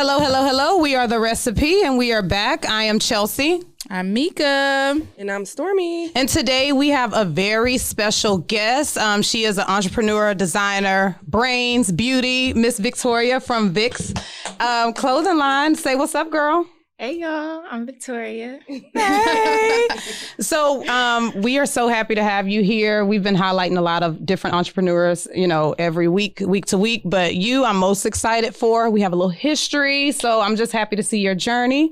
Hello, hello, hello. We are The Recipe, and we are back. I am Chelsea. I'm Mika. And I'm Stormy. And today we have a very special guest. She is an entrepreneur, designer, brains, beauty, Miss Victoria from Vixx clothing line. Say what's up, girl. Hey y'all, I'm Victoria. Hey. So we are so happy to have you here. We've been highlighting a lot of different entrepreneurs, every week to week. But you, I'm most excited for. We have a little history. So I'm just happy to see your journey.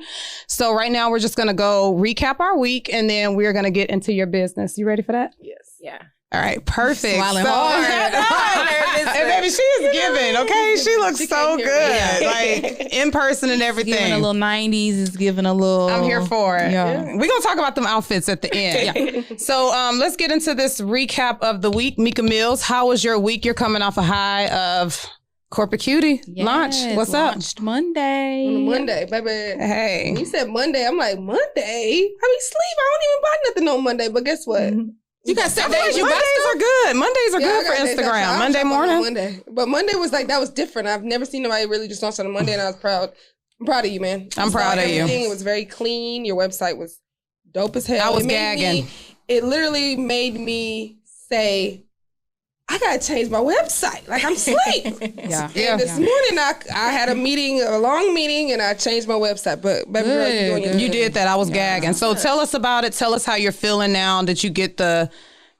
So right now we're just going to go recap our week and then we're going to get into your business. You ready for that? Yes. Yeah. All right, perfect. Smiling hard. And baby, she is giving, okay? She looks so good. Yeah. Like in person and everything. Giving a little 90s. It's giving a little. I'm here for it. Yeah. We're going to talk about them outfits at the end. Yeah. So let's get into this recap of the week. Mika Mills, how was your week? You're coming off a high of Corporate Cutie launch. What's launched up? Monday. On Monday, baby. Hey. When you said Monday, I'm like, Monday? I mean, sleep. I don't even buy nothing on Monday. But guess what? Mm-hmm. You got 7 days. You got Mondays are good. Mondays are good I for got days Instagram. I Monday shop on morning. Monday. But Monday was like, that was different. I've never seen nobody really just launch on a Monday, and I was proud. I'm proud of you, man. I'm proud of you. It was very clean. Your website was dope as hell. I was gagging. It literally made me say, I gotta change my website. Like I'm asleep. Yeah. And this morning I had a meeting, a long meeting, and I changed my website. But baby girl, you doing your You thing. did that. I was gagging. So tell us about it. Tell us how you're feeling now. Did you get the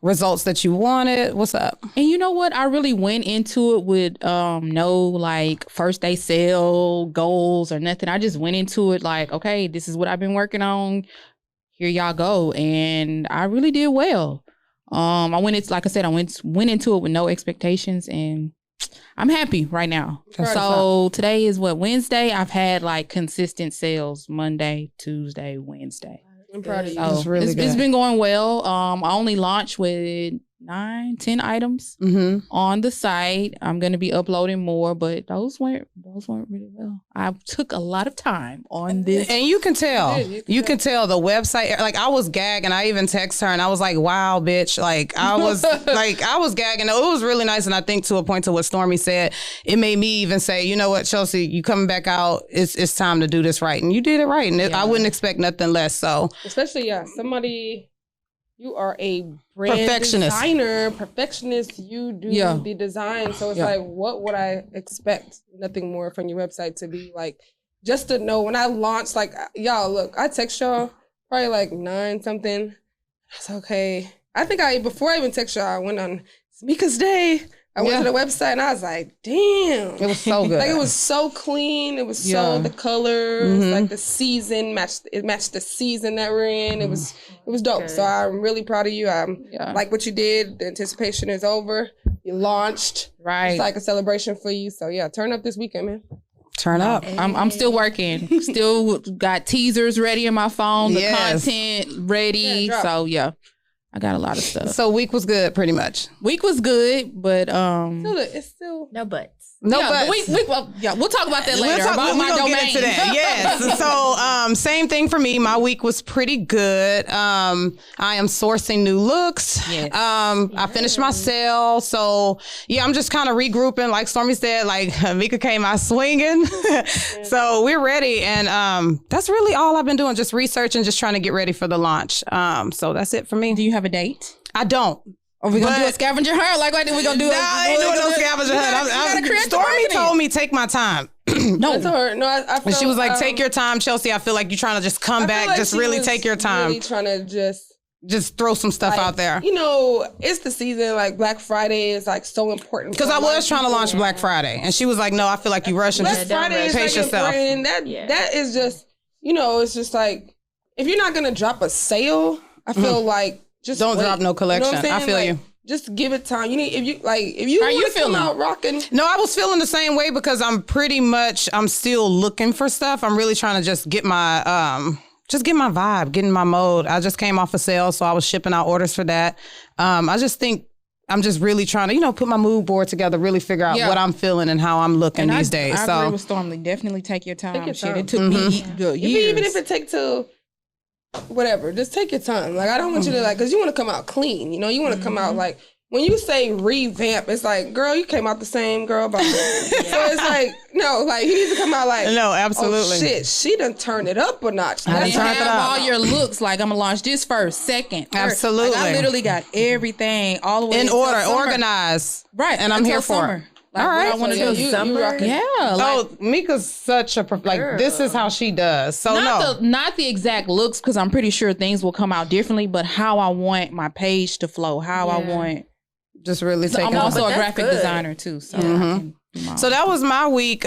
results that you wanted? What's up? And you know what? I really went into it with no like first day sale goals or nothing. I just went into it like, okay, this is what I've been working on. Here y'all go. And I really did well. I went into it with no expectations and I'm happy right now. So today is Wednesday. I've had like consistent sales Monday, Tuesday, Wednesday. I'm proud of you. That's really good. It's been going well. I only launched with 9-10 items on the site. I'm going to be uploading more, but those weren't really well. I took a lot of time on this. And you can tell. You can tell the website. Like I was gagging. I even text her and I was like, wow, bitch. Like I was gagging. It was really nice. And I think to a point to what Stormy said, it made me even say, you know what, Chelsea, you coming back out. It's time to do this right. And you did it right. And I wouldn't expect nothing less. So especially, somebody, you are a brand perfectionist. Perfectionist. You do the design. So it's like, what would I expect? Nothing more from your website to be like, just to know when I launched, like, y'all, look, I text y'all probably like 9 something. I was okay. I think before I even text y'all, I went on Mika's Day. I went to the website and I was like, damn. It was so good. Like it was so clean. It was so the colors, like the season matched the season that we're in. It was dope. Good. So I'm really proud of you. Like what you did. The anticipation is over. You launched. Right. It's like a celebration for you. So turn up this weekend, man. Turn up. I'm still working. Still got teasers ready in my phone. The content ready. So I got a lot of stuff. So week was good, pretty much. Week was good, but It's still No buts. No, but we'll talk about that later. We're my gonna domain. get into that. Yes. So same thing for me. My week was pretty good. I am sourcing new looks. Yes. I finished my sale. So I'm just kind of regrouping. Like Stormy said, like Mika came out swinging. So we're ready. And that's really all I've been doing. Just researching, just trying to get ready for the launch. So that's it for me. Do you have a date? I don't. Are we gonna do a scavenger hunt? Like what are we gonna do? No, I ain't doing no scavenger hunt. Stormy told me take my time. No, I told her. No, I felt, and she was like, take your time, Chelsea. I feel like you're trying to just come back. Like just really take your time. Really trying to just throw some stuff out there. It's the season. Like Black Friday is like so important. Because I was trying to launch Black Friday, and she was like, "No, I feel like you rushing. Black Just Friday is pace like yourself." That is just it's just like if you're not gonna drop a sale, I feel like just don't wait. drop no collection. You know I feel you. Just give it time. You need if you want to come out rocking. No, I was feeling the same way because I'm still looking for stuff. I'm really trying to just get my vibe, get in my mode. I just came off a sale, so I was shipping out orders for that. I just think I'm just really trying to, put my mood board together, really figure out what I'm feeling and how I'm looking these days. I agree with Stormy. Definitely take your time. It took me years. Even if it takes till whatever, just take your time. Like I don't want you to because you want to come out clean. You want to come out like when you say revamp, it's like, girl, you came out the same girl. So it's like, no, like he needs to come out like, no, absolutely. Oh shit, she done turned it up a notch. And have all your looks. Like I'm gonna launch this first, second, third. Absolutely. Like, I literally got everything all the way in order, summer. Organized, right? And I'm here for summer. it. Like, all right, I want to do summer. Yeah. Oh, Mika's such a like. This is how she does. So not the exact looks, because I'm pretty sure things will come out differently. But how I want my page to flow, how I want. Just really taking. I'm also a graphic designer too, so. So that was my week.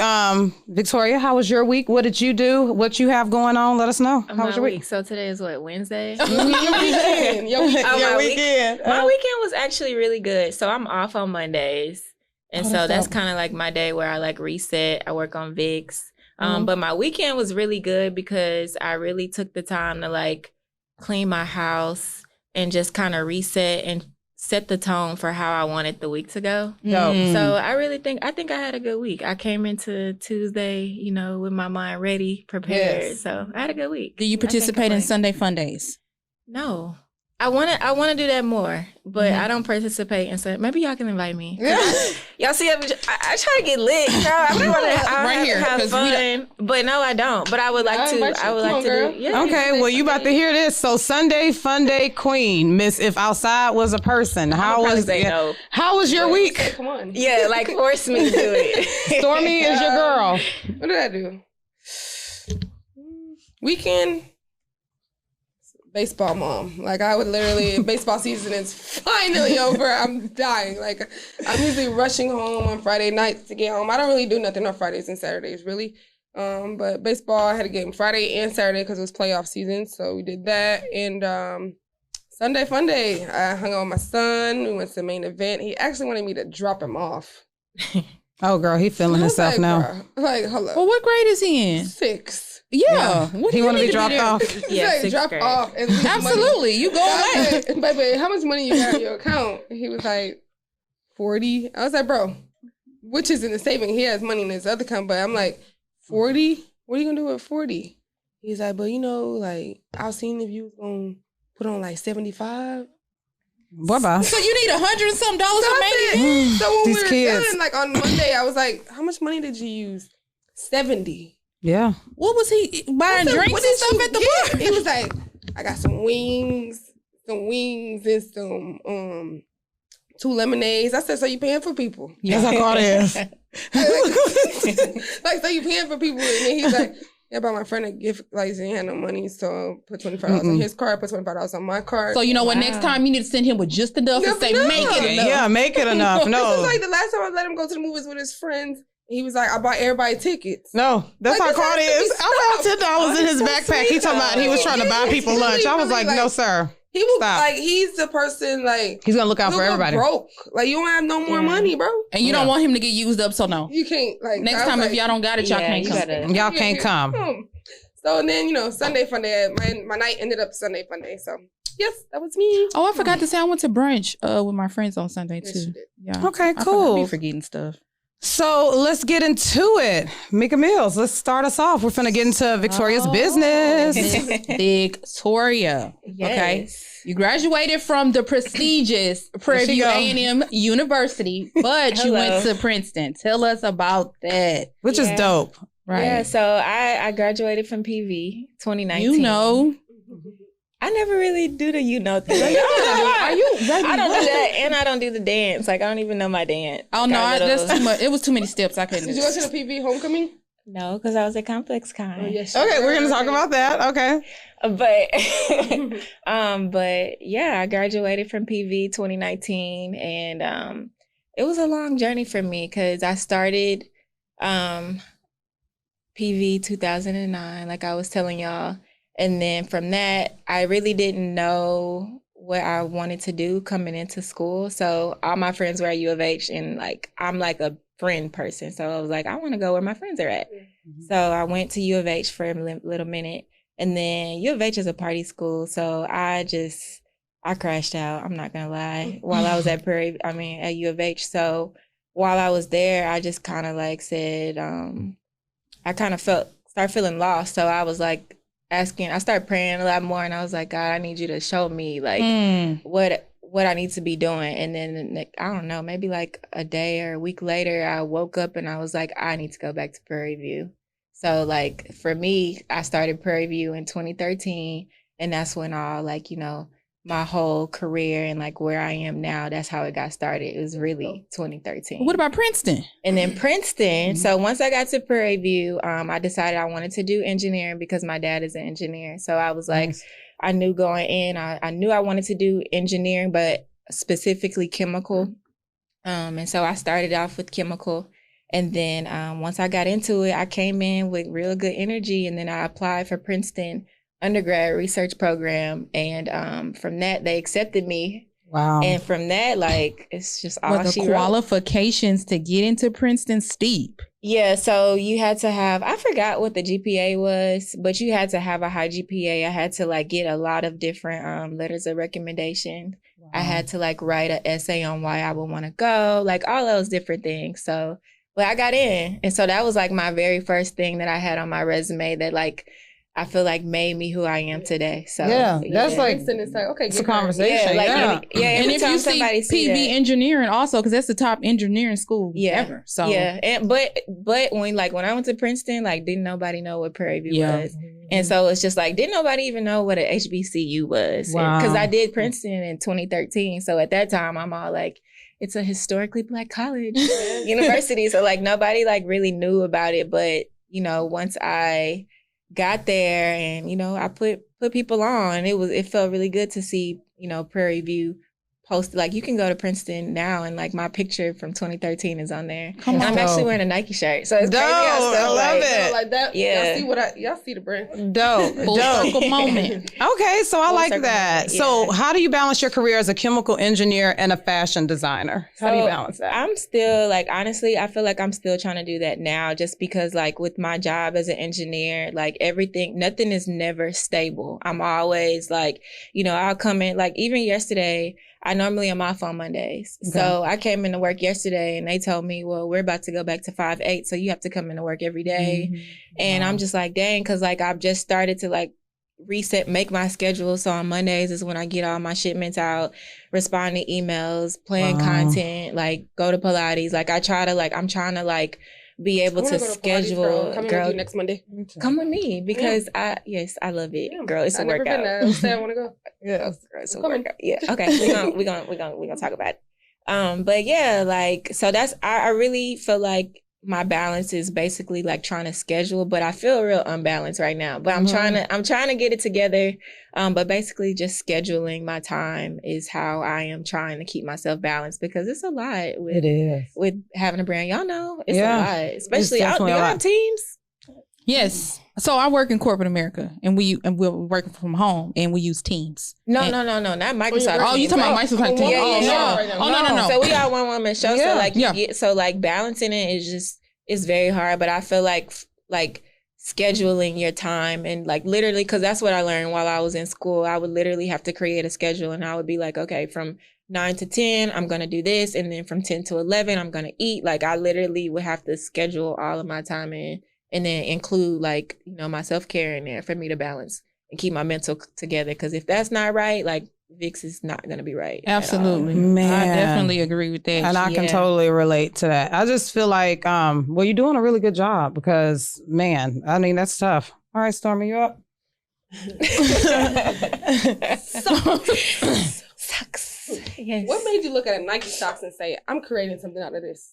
Victoria, how was your week? What did you do? What you have going on? Let us know. How was your week? So today is what, Wednesday? Your weekend. Your weekend. My weekend was actually really good. So I'm off on Mondays. And so that's kind of like my day where I like reset. I work on Vixx. But my weekend was really good because I really took the time to like clean my house and just kind of reset and set the tone for how I wanted the week to go. So I think I had a good week. I came into Tuesday, you know, with my mind ready, prepared. Yes. So I had a good week. Do you participate in Sunday Fun Days? No. I want to do that more, but I don't participate in Sunday. Maybe y'all can invite me. Y'all see, I try to get lit. No, I really want to have fun, but no, I don't. But I would like to. I would like to do. Yeah, okay, well, you about to hear this. So Sunday Fun Day Queen, Miss. If outside was a person, how was your week? Come on. Yeah, like force me to do it. Stormy is your girl. What did I do? Weekend. Baseball mom. Like I would literally, baseball season is finally over. I'm dying. Like I'm usually rushing home on Friday nights to get home. I don't really do nothing on Fridays and Saturdays really. But baseball, I had a game Friday and Saturday because it was playoff season. So we did that. And Sunday Fun Day, I hung out with my son. We went to the main event. He actually wanted me to drop him off. Oh girl, he feeling himself now. Bro, like, hello. Well, what grade is he in? 6. Yeah. What he want to be dropped off? Yeah, like, drop grade. off. And absolutely. You go away. Baby, how much money you got in your account? He was like, 40. I was like, bro, which is in the saving. He has money in his other account, but I'm like, 40? What are you going to do with 40? He's like, but you know, like, I was seeing if you was going to put on like 75. Bye-bye. So you need $100 and something for maintenance? So when These we were kids. done, like on Monday, I was like, how much money did you use? 70. Yeah. What was he buying drinks and stuff at the bar? He was like, I got some wings and some 2 lemonades. I said, so you paying for people? Yes, I caught it. Like, so you paying for people? And then he's like, yeah, I bought my friend a gift. Like, he had no money, so put $25 on his card, put $25 on my card. So you know what? Next time you need to send him with just enough and say, make it enough. Yeah, make it enough. No. This was like the last time I let him go to the movies with his friends. He was like, I bought everybody tickets. No, that's like, how Cardi is. I found $10 in his backpack. He talking about he was trying to buy people lunch. I was like, no, sir. He was Stop. like, he's the person like he's gonna look out for everybody. Broke, like you don't have no more money, bro. And you don't want him to get used up, so no. You can't like next time if y'all don't got it, y'all can't come. Y'all can't come. So then Sunday Fun Day. My night ended up Sunday Fun Day. So yes, that was me. Oh, I forgot to say I went to brunch with my friends on Sunday too. Yeah. Okay, cool. I be forgetting stuff. So let's get into it. Mika Mills, let's start us off. We're finna get into Victoria's business. Victoria. Yes. Okay. You graduated from the prestigious Prairie View A&M University, but you went to Princeton. Tell us about that. Which is dope. Right. Yeah, so I graduated from PV 2019. You know. I never really do the thing. Are you ready? I don't do that, and I don't do the dance. Like, I don't even know my dance. Oh, no, that's too much. It was too many steps. I couldn't do Did you go to the PV homecoming? No, because I was at Complex Con. Oh, yes, okay, we're going to talk about that. Okay. But yeah, I graduated from PV 2019, and it was a long journey for me because I started PV 2009, like I was telling y'all. And then from that, I really didn't know what I wanted to do coming into school. So all my friends were at U of H, and like I'm like a friend person. So I was like, I want to go where my friends are at. Mm-hmm. So I went to U of H for a little minute. And then U of H is a party school. So I crashed out. I'm not going to lie. While I was at U of H. So while I was there, I just kind of like said, I kind of started feeling lost. So I was like, I started praying a lot more, and I was like, God, I need you to show me like what what I need to be doing. And then, like, I don't know, maybe like a day or a week later, I woke up and I was like, I need to go back to Prairie View. So like for me, I started Prairie View in 2013, and that's when all like, you know, my whole career and like where I am now, that's how it got started. It was really 2013. What about Princeton? And then Princeton. So once I got to Prairie View, I decided I wanted to do engineering because my dad is an engineer. So I was like, I knew going in, I knew I wanted to do engineering, but specifically chemical. And so I started off with chemical. And then once I got into it, I came in with real good energy. And then I applied for Princeton undergrad research program. And from that, they accepted me. Wow. And from that, like, it's just all the she wrote. Qualifications to get into Princeton steep. Yeah, so you had to have, I forgot what the GPA was, but you had to have a high GPA. I had to like get a lot of different letters of recommendation. Wow. I had to like write an essay on why I would want to go, like all those different things. So, but I got in. And so that was like my very first thing that I had on my resume that like, I feel like made me who I am today. So that's like, it's like, okay, it's a conversation. And if you see PV engineering also, because that's the top engineering school ever. So and but when I went to Princeton, like didn't nobody know what Prairie View was. And so it's just like, didn't nobody even know what an HBCU was. Because I did Princeton in 2013. So at that time, I'm all like, it's a historically Black college university. So like nobody like really knew about it. But, you know, once I got there and, you know, I put people on, it felt really good to see, you know, Prairie View posted. Like you can go to Princeton now and like my picture from 2013 is on there. And I'm actually wearing a Nike shirt. So it's crazy. I love it. Like that. Yeah. Y'all see the brand. Dope. Full circle moment. Okay, so I like that. Moment, So how do you balance your career as a chemical engineer and a fashion designer? How do you balance that? I'm still like, honestly, I feel like I'm still trying to do that now just because like with my job as an engineer, like nothing is never stable. I'm always like, you know, I'll come in, like even yesterday, I normally am off on Mondays. Okay. So I came into work yesterday and they told me, well, we're about to go back to 5/8. So you have to come into work every day. Mm-hmm. And I'm just like, dang, because like I've just started to like make my schedule. So on Mondays is when I get all my shipments out, respond to emails, plan content, like go to Pilates. Like I'm trying to like be able to schedule. Pilates, girl. With you next Monday. Come with me because I love it, girl. It's a workout. I'll say I want to go. Yeah, it's a workout. Yeah, okay. We're gonna talk about it. But yeah, like so that's I really feel like my balance is basically like trying to schedule, but I feel real unbalanced right now. But I'm trying to get it together. But basically just scheduling my time is how I am trying to keep myself balanced because it's a lot with having a brand. Y'all know it's a lot. Especially do you have teams? Yes. So I work in corporate America and we're working from home and we use Teams. No, not Microsoft. Oh, you talking about Microsoft Teams? No. So we got one woman show. So like balancing it is very hard. But I feel like scheduling your time and like literally, because that's what I learned while I was in school. I would literally have to create a schedule and I would be like, okay, from 9 to 10, I'm going to do this. And then from 10 to 11, I'm going to eat. Like I literally would have to schedule all of my time in. And then include like, you know, my self-care in there for me to balance and keep my mental together. Because if that's not right, like Vixx is not going to be right. Absolutely. Man. I definitely agree with that. And I can totally relate to that. I just feel like, well, you're doing a really good job because, man, I mean, that's tough. All right, Stormy, you up? Sucks. Yes. What made you look at Nike stocks and say, I'm creating something out of this?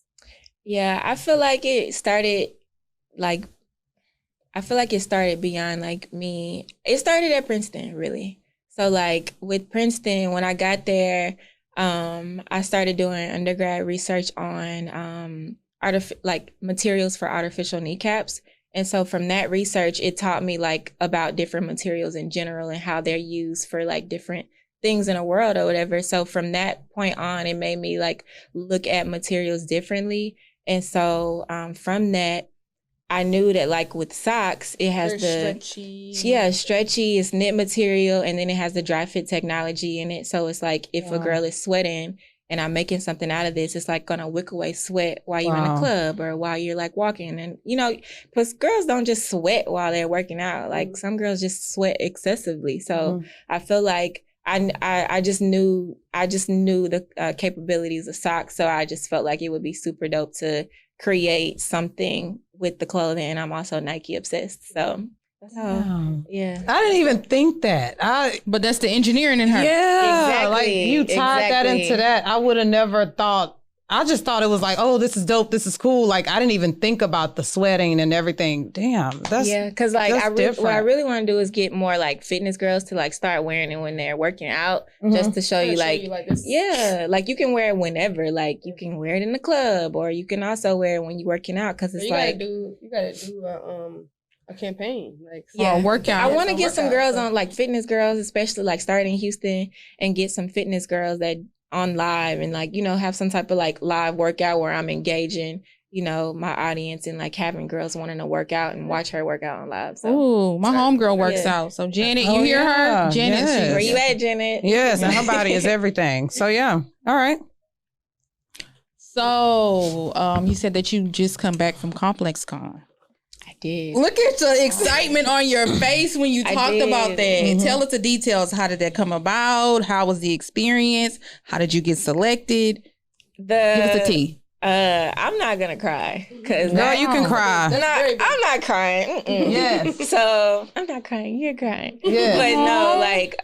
Yeah, I feel like it started beyond like me. It started at Princeton, really. So like with Princeton, when I got there, I started doing undergrad research on materials for artificial kneecaps. And so from that research, it taught me like about different materials in general and how they're used for like different things in the world or whatever. So from that point on, it made me like look at materials differently. And so from that, I knew that like with socks, it has stretchy, it's knit material, and then it has the dry fit technology in it. So it's like if a girl is sweating and I'm making something out of this, it's like gonna wick away sweat while you're in a club or while you're like walking. And you know, because girls don't just sweat while they're working out. Like some girls just sweat excessively. So I feel like I just knew the capabilities of socks, so I just felt like it would be super dope to create something with the clothing, and I'm also Nike obsessed, so that's how. Yeah, I didn't even think that. But that's the engineering in her. Yeah, exactly. Like you tied that into that. I would have never thought. I just thought it was like, oh, this is dope. This is cool. Like I didn't even think about the sweating and everything. Damn, that's because like what I really want to do is get more like fitness girls to like start wearing it when they're working out, just to show you like like you can wear it whenever. Like you can wear it in the club, or you can also wear it when you're working out, because it's you gotta do a campaign, like a workout. I want to get some girls on, like fitness girls, especially like starting in Houston, and get some fitness girls that on live and like, have some type of like live workout where I'm engaging, my audience, and like having girls wanting to work out and watch her work out on live. So. Ooh, my homegirl works out. So Janet, you hear her? Janet, where you at, Janet? Yes, and her body is everything. So yeah, all right. So you said that you just come back from ComplexCon. Did. Look at the excitement on your face when you talked about that. Mm-hmm. Tell us the details. How did that come about? How was the experience? How did you get selected? Give us the tea. I'm not gonna cry, because no, you can cry. I'm not crying. Yes. So I'm not crying. You're crying. Yeah. But no, like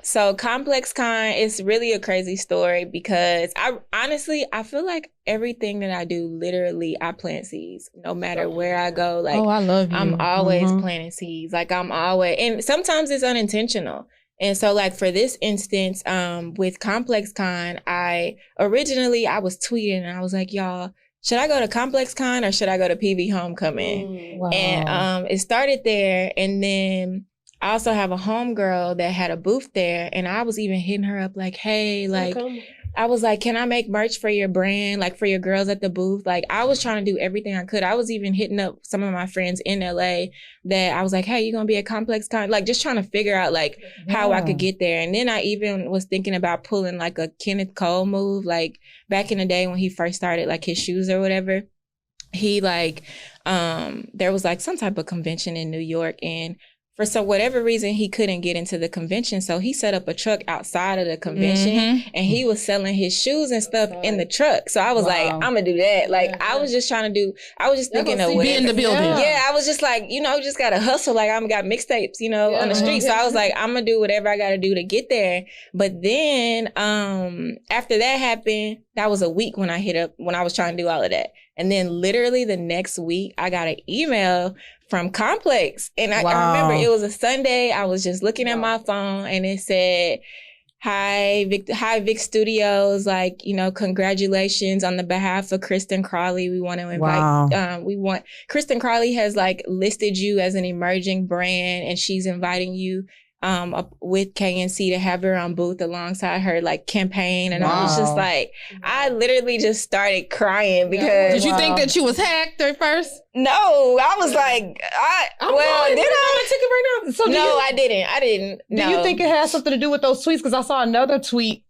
so ComplexCon is really a crazy story, because I feel like everything that I do, literally, I plant seeds. No matter where I go, like I love you. I'm always planting seeds. Like I'm always, and sometimes it's unintentional. And so like for this instance, with ComplexCon, I was tweeting and I was like, y'all, should I go to ComplexCon or should I go to PV Homecoming? Wow. And it started there. And then I also have a homegirl that had a booth there, and I was even hitting her up like, hey, like, I was like, can I make merch for your brand, like for your girls at the booth? Like I was trying to do everything I could. I was even hitting up some of my friends in LA that I was like, hey, you gonna be at ComplexCon? Like just trying to figure out like how I could get there. And then I even was thinking about pulling like a Kenneth Cole move, like back in the day when he first started like his shoes or whatever. He like, there was like some type of convention in New York, and for whatever reason, he couldn't get into the convention. So he set up a truck outside of the convention, and he was selling his shoes and stuff in the truck. So I was like, I'm gonna do that. Like, I was just trying to do, I was just thinking of be in the building. Yeah, I was just like, just gotta hustle. Like, I'm got mixtapes, on the street. So I was like, I'm gonna do whatever I gotta do to get there. But then, after that happened, that was a week when I was trying to do all of that. And then literally the next week, I got an email from Complex. And I remember it was a Sunday. I was just looking at my phone, and it said, hi, Vixx Studios. Like, congratulations on the behalf of Kristen Crawley. We want to invite, Kristen Crawley has like listed you as an emerging brand, and she's inviting you with KNC to have her on booth alongside her like campaign. And I was just like, I literally just started crying because. Did you think that you was hacked at first? No, I was like, did I took it right now? So I didn't. Do you think it has something to do with those tweets? Because I saw another tweet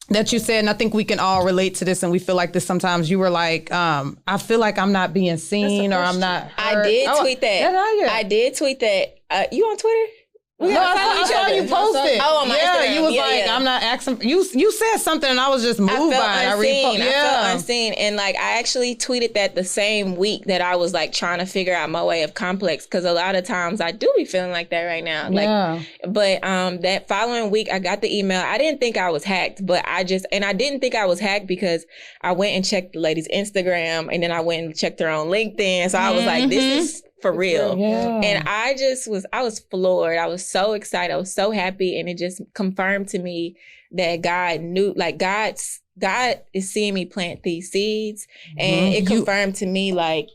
that you said, and I think we can all relate to this, and we feel like this sometimes. You were like, I feel like I'm not being seen, or I'm not heard. I did tweet that. I did tweet that. You on Twitter? I saw you posted. Oh, on my Instagram. You was I'm not asking. You said something, and I was just moved by it. I felt unseen, and like I actually tweeted that the same week that I was like trying to figure out my way of Complex, because a lot of times I do be feeling like that right now. But that following week I got the email. I didn't think I was hacked, but I didn't think I was hacked because I went and checked the lady's Instagram, and then I went and checked her on LinkedIn. So I was like, this is for real. Yeah. And I was floored. I was so excited. I was so happy. And it just confirmed to me that God knew, like God is seeing me plant these seeds. And it confirmed to me, like,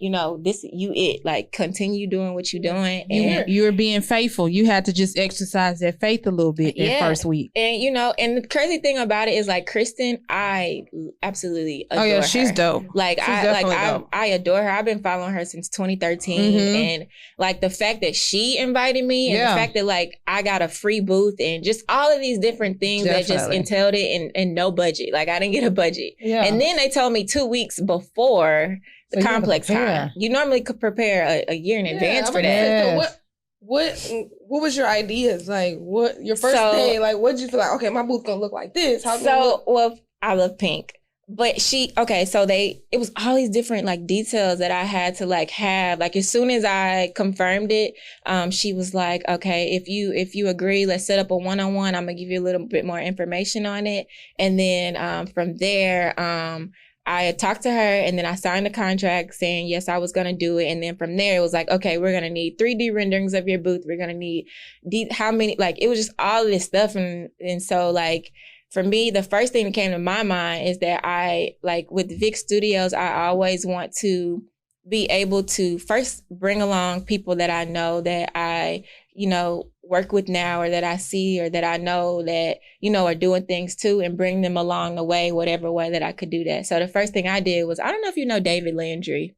like continue doing what you're doing. And you were being faithful. You had to just exercise that faith a little bit that first week. And, and the crazy thing about it is like Kristen, I absolutely adore her. Oh yeah, she's dope. I adore her. I've been following her since 2013. And like the fact that she invited me, and the fact that like I got a free booth, and just all of these different things that just entailed it, and no budget. Like I didn't get a budget. Yeah. And then they told me 2 weeks before the ComplexCon. You normally could prepare a year in advance for that. So what was your ideas? Like, what your first day? Like, what did you feel like? Okay, my booth gonna look like this. Well, I love pink. But it was all these different like details that I had to like have. Like as soon as I confirmed it, she was like, okay, if you agree, let's set up a one-on-one. I'm gonna give you a little bit more information on it. And then from there, I had talked to her and then I signed a contract saying, yes, I was going to do it. And then from there, it was like, okay, we're going to need 3D renderings of your booth. We're going to need how many, like, it was just all of this stuff. And so like, for me, the first thing that came to my mind is that I, like with Vixx Studios, I always want to be able to first bring along people that I know that I, work with now or that I see or that I know that, are doing things too and bring them along the way, whatever way that I could do that. So the first thing I did was, I don't know if you know David Landry.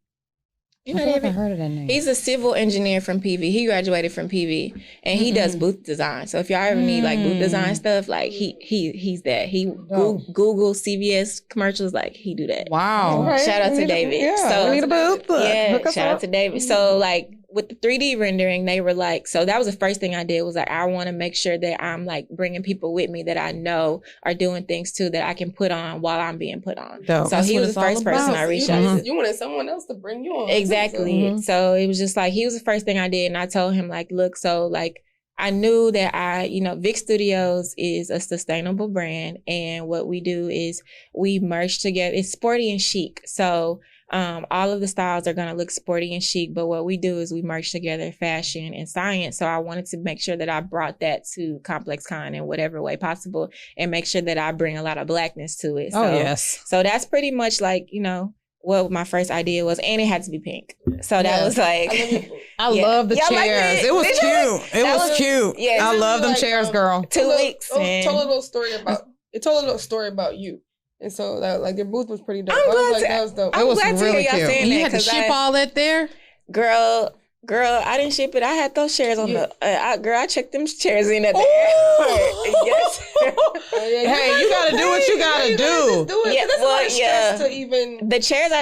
You know David? I heard of that name. He's a civil engineer from PV. He graduated from PV and he does booth design. So if y'all ever need like booth design stuff, like he's that. He Google CVS commercials, like he do that. Wow. Okay. Shout out to David. Yeah, so we need a booth. Yeah, shout out to David. So like with the 3D rendering, they were like, so that was the first thing I did was like, I want to make sure that I'm like bringing people with me that I know are doing things too that I can put on while I'm being put on. Dope. So he was the first person I reached out to. You wanted someone else to bring you on. Exactly. So it was just like, he was the first thing I did. And I told him like, look, so like, I knew that Vixx Studios is a sustainable brand. And what we do is we merge together. It's sporty and chic. So all of the styles are going to look sporty and chic, but what we do is we merge together fashion and science. So I wanted to make sure that I brought that to ComplexCon in whatever way possible and make sure that I bring a lot of Blackness to it. So, yes. So that's pretty much like, what my first idea was, and it had to be pink. So that was like... I love the Y'all chairs. like it was cute. It was cute. Yeah, I love them chairs, girl. 2 weeks. It told a little story about you. And so that like your booth was pretty dope. That was dope. I'm glad to hear y'all saying You that. had to ship all that there? Girl, I didn't ship it. I had those chairs on I checked them chairs in at the airport. Yes. Hey, you gotta do what you gotta do. Yeah, that's a lot of stress to even... The chairs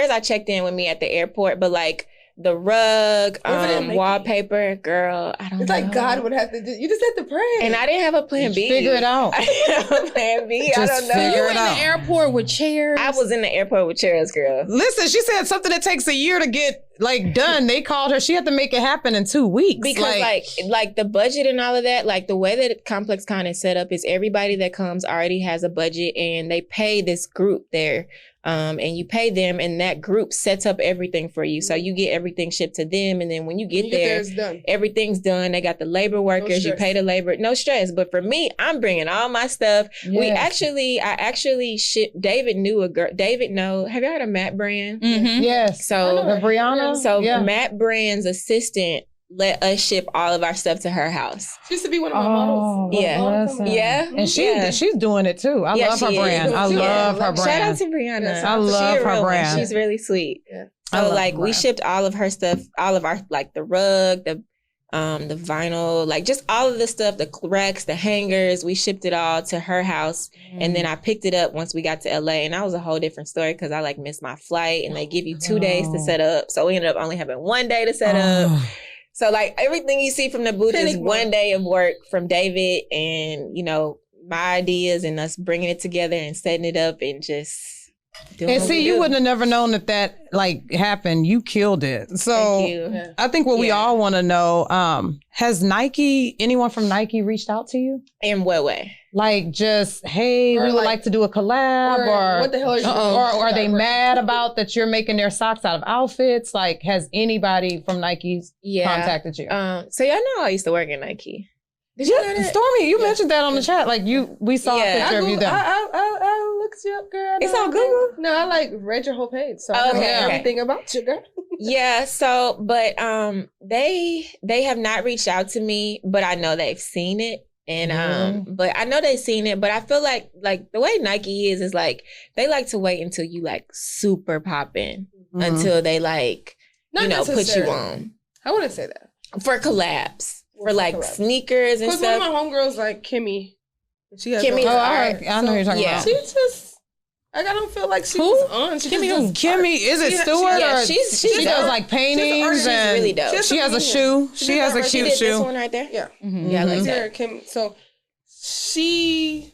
I checked in with me at the airport, but like the rug, wallpaper, girl, I don't know. It's like God would have to do. You just had to pray. And I didn't have a plan B. Figure it out. I didn't have a plan B. I don't know. Figure it in out. the airport with chairs. I was in the airport with chairs, girl. Listen, she said something that takes a year to get like done. They called her. She had to make it happen in 2 weeks. Because like the budget and all of that, like the way that ComplexCon is set up is everybody that comes already has a budget and they pay this group there. And you pay them and that group sets up everything for you. So you get everything shipped to them. And then when you get there, it's done. Everything's done. They got the labor workers, you pay the labor, no stress. But for me, I'm bringing all my stuff. Yes. I actually shipped, David knew a girl, have you heard of Matt Brand? Mm-hmm. Yes. So the Brianna. So Matt Brand's assistant let us ship all of our stuff to her house. She used to be one of my models. Yeah. And she's doing it too. I love her brand. I love her brand. Shout out to Brianna. Yes, I love her brand. She's really sweet. Yeah. So like we shipped all of her stuff, all of our like the rug, the vinyl, like just all of the stuff, the racks, the hangers, we shipped it all to her house. And then I picked it up once we got to LA, and that was a whole different story because I like missed my flight and they give you 2 days to set up. So we ended up only having 1 day to set up. So like everything you see from the booth is 1 day of work from David and, my ideas and us bringing it together and setting it up and just doing and see, you wouldn't have never known that like happened. You killed it. So thank you. I think what we all want to know, has anyone from Nike reached out to you? In what way? Like just, hey, we would like to do a collab or what the hell are you doing? Or are they mad about that you're making their socks out of outfits? Like, has anybody from Nike contacted you? So y'all know I used to work at Nike. Did you know that? Stormy, you mentioned that on the chat. Like we saw a picture of you there. I looked you up, girl. It's on Google? No, I like read your whole page. So I know everything about you, girl. Yeah, so but they have not reached out to me, but I know they've seen it. And but I know they've seen it, but I feel like the way Nike is like they like to wait until you like super pop in until they like put you on. I wouldn't say that. For collabs. For like sneakers and stuff. Because one of my homegirls like Kimmy. She has Kimmy's I know who you're talking about. She's just Like, I don't feel like she was on. Kimmy, is it Stewart? Yeah, or she does like paintings. She's really dope. She has a shoe. She has a cute shoe. This one right there. Yeah, yeah, I like that. Kim. So she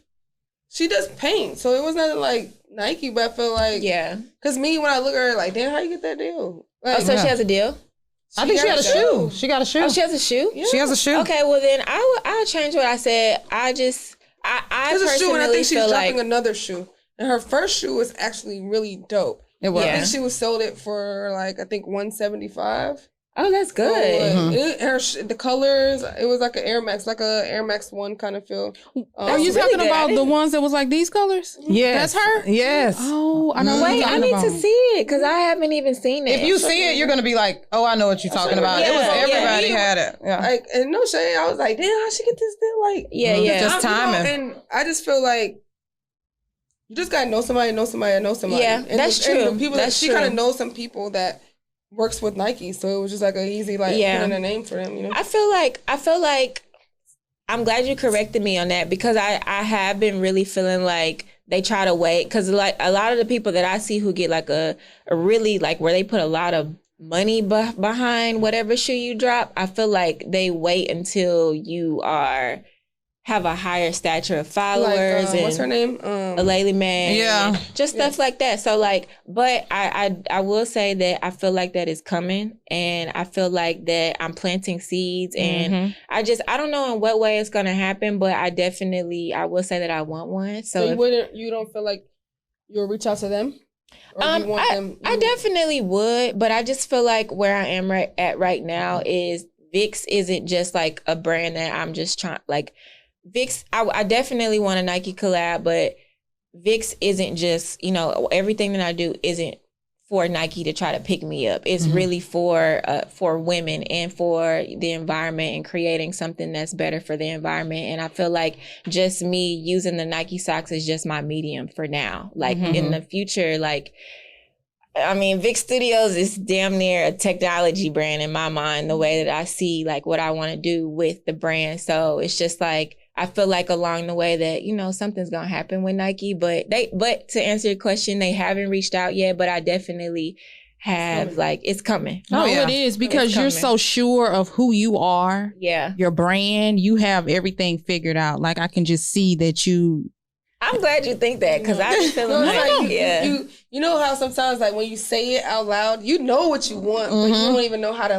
does paint. So it was nothing like Nike, but I feel like because me when I look at her like, damn, how you get that deal? Like, so she has a deal. I think she had a shoe. She got a shoe. Oh, she has a shoe? Yeah. She has a shoe. Okay, well then I'll change what I said. I personally a shoe, and I think she's feel dropping like another shoe. And her first shoe was actually really dope. It was. I think she was sold it for like $175. Oh, that's good. The colors, it was like an Air Max, like a Air Max 1 kind of feel. Are you talking about the ones that was like these colors? Yes. That's her? Yes. Oh, I know. Wait, I need to see it because I haven't even seen it. If you see it, you're going to be like, oh, I know what you're talking about. Yeah, it was everybody had it. Yeah. Like, and no shade, I was like, damn, how she get this deal? Like, just timing. And I just feel like you just gotta know somebody. Yeah, and that's true. And people she kind of knows some people that works with Nike, so it was just like an easy put in a name for them. You know, I feel like I'm glad you corrected me on that because I have been really feeling like they try to wait because like a lot of the people that I see who get like a really like where they put a lot of money behind whatever shoe you drop, I feel like they wait until you have a higher stature of followers. Like, what's her name? Lala Man. Yeah. Just stuff like that. So like, but I will say that I feel like that is coming and I feel like that I'm planting seeds and I don't know in what way it's going to happen, but I will say that I want one. So you don't feel like you'll reach out to them? Or you want them? I definitely would, but I just feel like where I am right now is Vixx isn't just like a brand that I'm just trying like Vixx, I definitely want a Nike collab, but Vixx isn't just, everything that I do isn't for Nike to try to pick me up. It's really for women and for the environment and creating something that's better for the environment. And I feel like just me using the Nike socks is just my medium for now. Like in the future, like, I mean, Vixx Studios is damn near a technology brand in my mind, the way that I see like what I want to do with the brand. So it's just like, I feel like along the way that, something's going to happen with Nike, but to answer your question, they haven't reached out yet, but I definitely have it's coming. It is because you're so sure of who you are. Yeah. Your brand, you have everything figured out. Like I can just see that you. I'm glad you think that because I just feel like, you know how sometimes like when you say it out loud, you know what you want, but you don't even know how to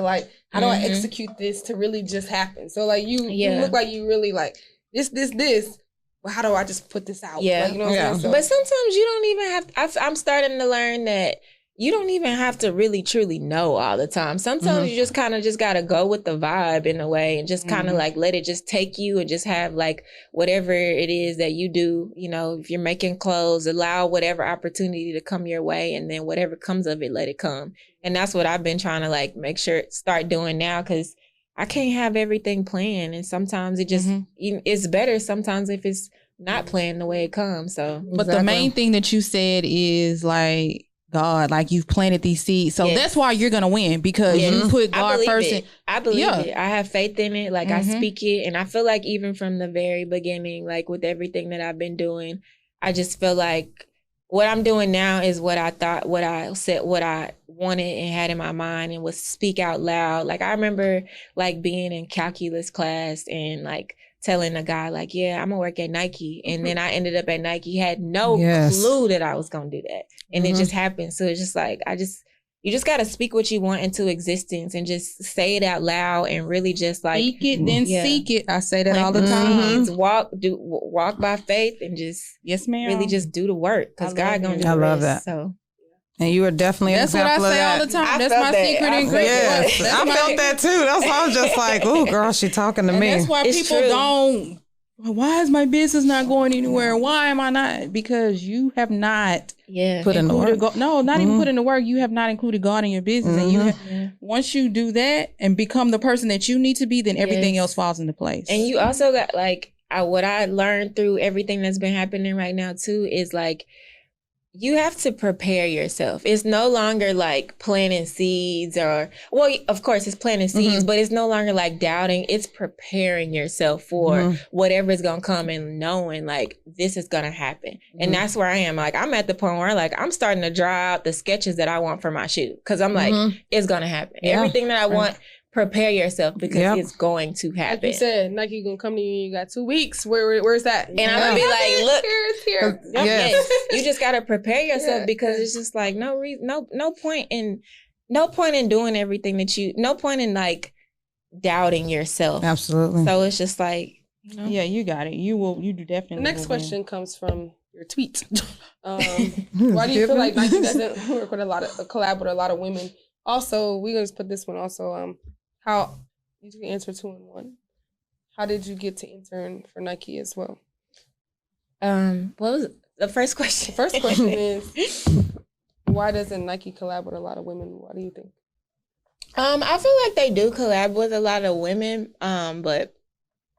how do I execute this to really just happen? So like you look like you really like, this. Well, how do I just put this out? Yeah. Like, you know what I'm saying? So, but sometimes you don't even have, I'm starting to learn that you don't even have to really truly know all the time. Sometimes you just kind of just got to go with the vibe in a way and just kind of like let it just take you and just have like whatever it is that you do, if you're making clothes, allow whatever opportunity to come your way and then whatever comes of it, let it come. And that's what I've been trying to like make sure start doing now because I can't have everything planned. And sometimes it just, it's better sometimes if it's not planned the way it comes. So, but the main thing that you said is like, God, like you've planted these seeds. So that's why you're going to win because you put God first. I believe it. I have faith in it. Like I speak it. And I feel like even from the very beginning, like with everything that I've been doing, I just feel like what I'm doing now is what I thought, what I said, what I wanted and had in my mind and was speak out loud. Like I remember like being in calculus class and like telling a guy like, yeah, I'm gonna work at Nike. And then I ended up at Nike, had no clue that I was gonna do that. And it just happened. So it's just like, you just got to speak what you want into existence and just say it out loud and really just like speak it, then seek it. I say that all the time. Walk by faith and just really just do the work because God gonna do the rest. I love that. So. And you are definitely an example of that. That's what I say all the time. That's my secret ingredient. Yes, I felt that too. That's why I was just like, "Oh, girl, she talking to me." That's why people don't. Why is my business not going anywhere? Why am I not? Because you have not put in the work. Not even put in the work. You have not included God in your business. And you once you do that and become the person that you need to be, then everything else falls into place. And you also got like what I learned through everything that's been happening right now too is like you have to prepare yourself. It's no longer like planting seeds well, of course it's planting seeds, but it's no longer like doubting. It's preparing yourself for whatever is going to come and knowing like this is going to happen. And that's where I am. Like, I'm at the point where like, I'm starting to draw out the sketches that I want for my shoe. Cause I'm like, it's going to happen. Yeah. Everything that I want, prepare yourself because it's going to happen. Like you said, Nike gonna come to you. You got 2 weeks. Where's that? And I'm gonna be like, look, it's here. Yes. You just gotta prepare yourself because it's just like no point in doing everything that you. No point in like doubting yourself. Absolutely. So it's just like, yeah, you got it. You do definitely. The next question comes from your tweet. Why do you feel like Nike doesn't work with collab with a lot of women? Also, we're gonna put this one also. How you can answer 2 in 1. How did you get to intern for Nike as well? What was the first question? The first question is, why doesn't Nike collab with a lot of women? What do you think? I feel like they do collab with a lot of women, but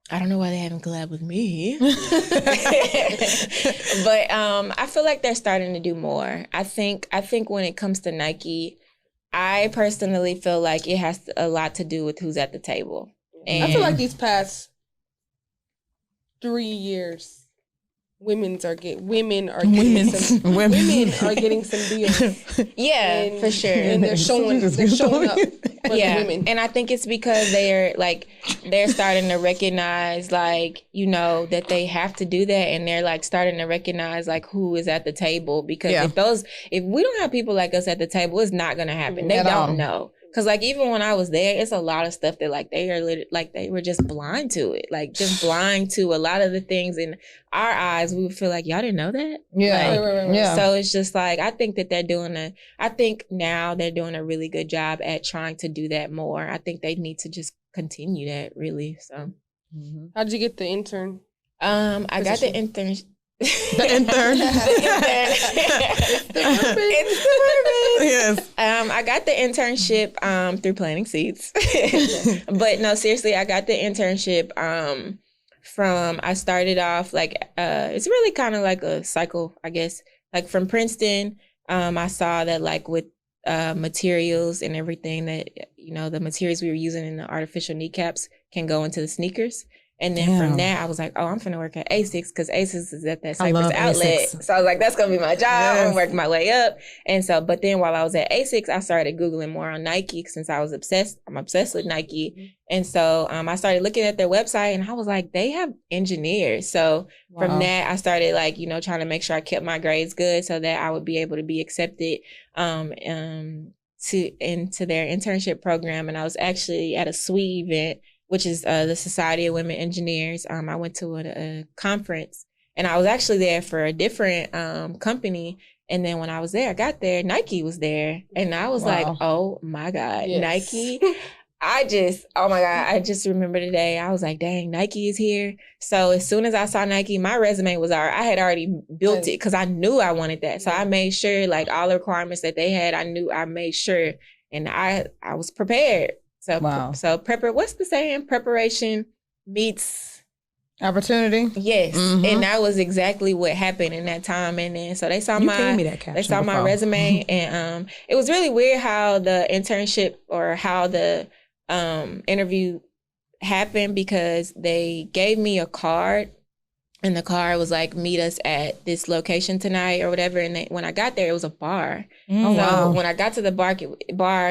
I don't know why they haven't collabed with me. But I feel like they're starting to do more. I think when it comes to Nike, I personally feel like it has a lot to do with who's at the table. And I feel like these past 3 years, women are getting some deals. Yeah, for sure. And they're showing up for the women. And I think it's because they're starting to recognize that they have to do that, and they're like starting to recognize like who is at the table, because if we don't have people like us at the table, it's not gonna happen. They don't know. Cause like even when I was there, it's a lot of stuff that like they were just blind to it, like just blind to a lot of the things in our eyes. We would feel like, y'all didn't know that. Yeah, right. Yeah. So it's just like I think now they're doing a really good job at trying to do that more. I think they need to just continue that really. So, how'd you get the intern? I got the intern. The intern. It's the Yes. I got the internship through planting seeds. But no, seriously, I got the internship I started off it's really kind of like a cycle, I guess. Like from Princeton, I saw that like with materials and everything that, the materials we were using in the artificial kneecaps can go into the sneakers. And then from that, I was like, I'm finna work at ASICS, because ASICS is at that Cypress outlet. ASICS. So I was like, that's gonna be my job. I'm gonna work my way up. And so, but then while I was at ASICS, I started Googling more on Nike, since I was obsessed. I'm obsessed with Nike. And so I started looking at their website, and I was like, they have engineers. So from that, I started trying to make sure I kept my grades good so that I would be able to be accepted into their internship program. And I was actually at a SWE event, which is the Society of Women Engineers. I went to a conference, and I was actually there for a different company. And then when I was there, I got there, Nike was there. And I was like, oh my God, Nike. I just remember the day. I was like, dang, Nike is here. So as soon as I saw Nike, my resume was I had already built it, because I knew I wanted that. So I made sure like all the requirements that they had, I made sure, and I was prepared. So, what's the saying? Preparation meets opportunity. Yes. And that was exactly what happened in that time. And then, so they saw my resume, and it was really weird how the internship or how the interview happened, because they gave me a card, and the card was like, meet us at this location tonight or whatever. And when I got there, it was a bar. When I got to the bar,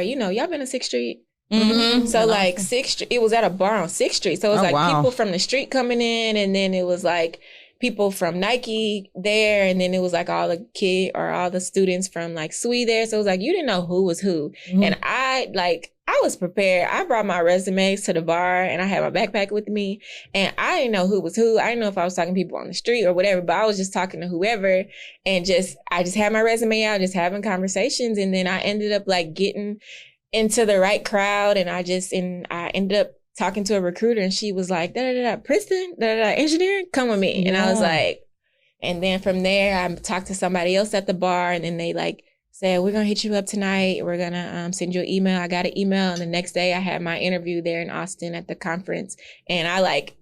y'all been to 6th Street? So like 6th Street, it was at a bar on 6th Street. So it was people from the street coming in, and then it was like people from Nike there, and then it was like all the students from like SWE there. So it was like you didn't know who was who. And I was prepared. I brought my resumes to the bar, and I had my backpack with me, and I didn't know who was who. I didn't know if I was talking to people on the street or whatever, but I was just talking to whoever, and I just had my resume out, just having conversations. And then I ended up like getting into the right crowd, and I ended up talking to a recruiter, and she was like, Princeton, engineering, come with me. And I was like, and then from there, I talked to somebody else at the bar, and then they like said, we're gonna hit you up tonight. We're gonna send you an email. I got an email, and the next day I had my interview there in Austin at the conference, and I like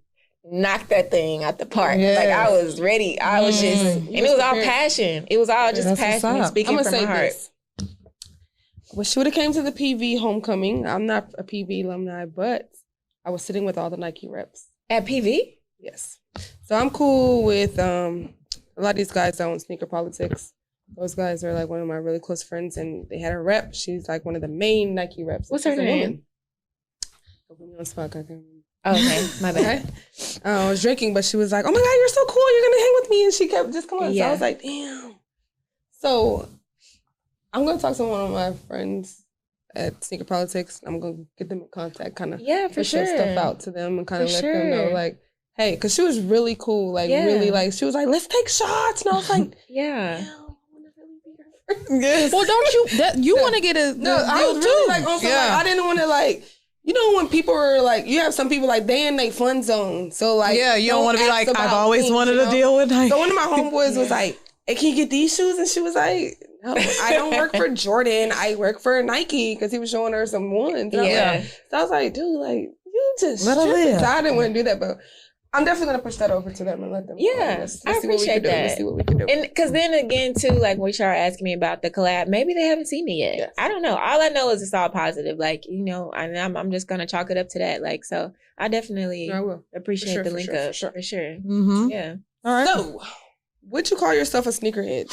knock that thing out the park. Yes. Like I was ready. I was just, and it was all passion. It was all just That's passion and speaking from my heart. This. Wish you would have came to the PV homecoming. I'm not a PV alumni, but I was sitting with all the Nike reps. At PV? Yes. So I'm cool with a lot of these guys that own Sneaker Politics. Those guys are like one of my really close friends, and they had a rep. She's like one of the main Nike reps. What's her name? Put me on spot. I can't remember. Oh, okay, my bad. I was drinking, but she was like, "Oh my God, you're so cool! You're gonna hang with me," and she kept just coming. So I was like, "Damn." So I'm gonna talk to one of my friends at Sneaker Politics. I'm gonna get them in contact, kind of for sure. stuff out to them and kind of let them know, like, hey, because she was really cool, like really, like she was like, "Let's take shots," and I was like, yeah. Damn, I want to really be her friend. Yes. Well, don't you want to get a No, I was really like, also, like, I didn't want to like. You know when people are like, you have some people like they in their fun zone. So like, you don't want to be like, I've always wanted to deal with. So one of my homeboys was like, hey, can you get these shoes? And she was like, no, I don't work for Jordan. I work for Nike, because he was showing her some ones. So I was like, dude, like you just let her live. So I didn't want to do that, but I'm definitely gonna push that over to them and let them. Let's appreciate that. Let's see what we can do. And because then again, too, like when you are asking me about the collab, maybe they haven't seen it yet. Yes. I don't know. All I know is it's all positive. Like, you know, and I'm just gonna chalk it up to that. Like, so I definitely appreciate the link up for sure. Mm-hmm. Yeah. All right. So, would you call yourself a sneakerhead?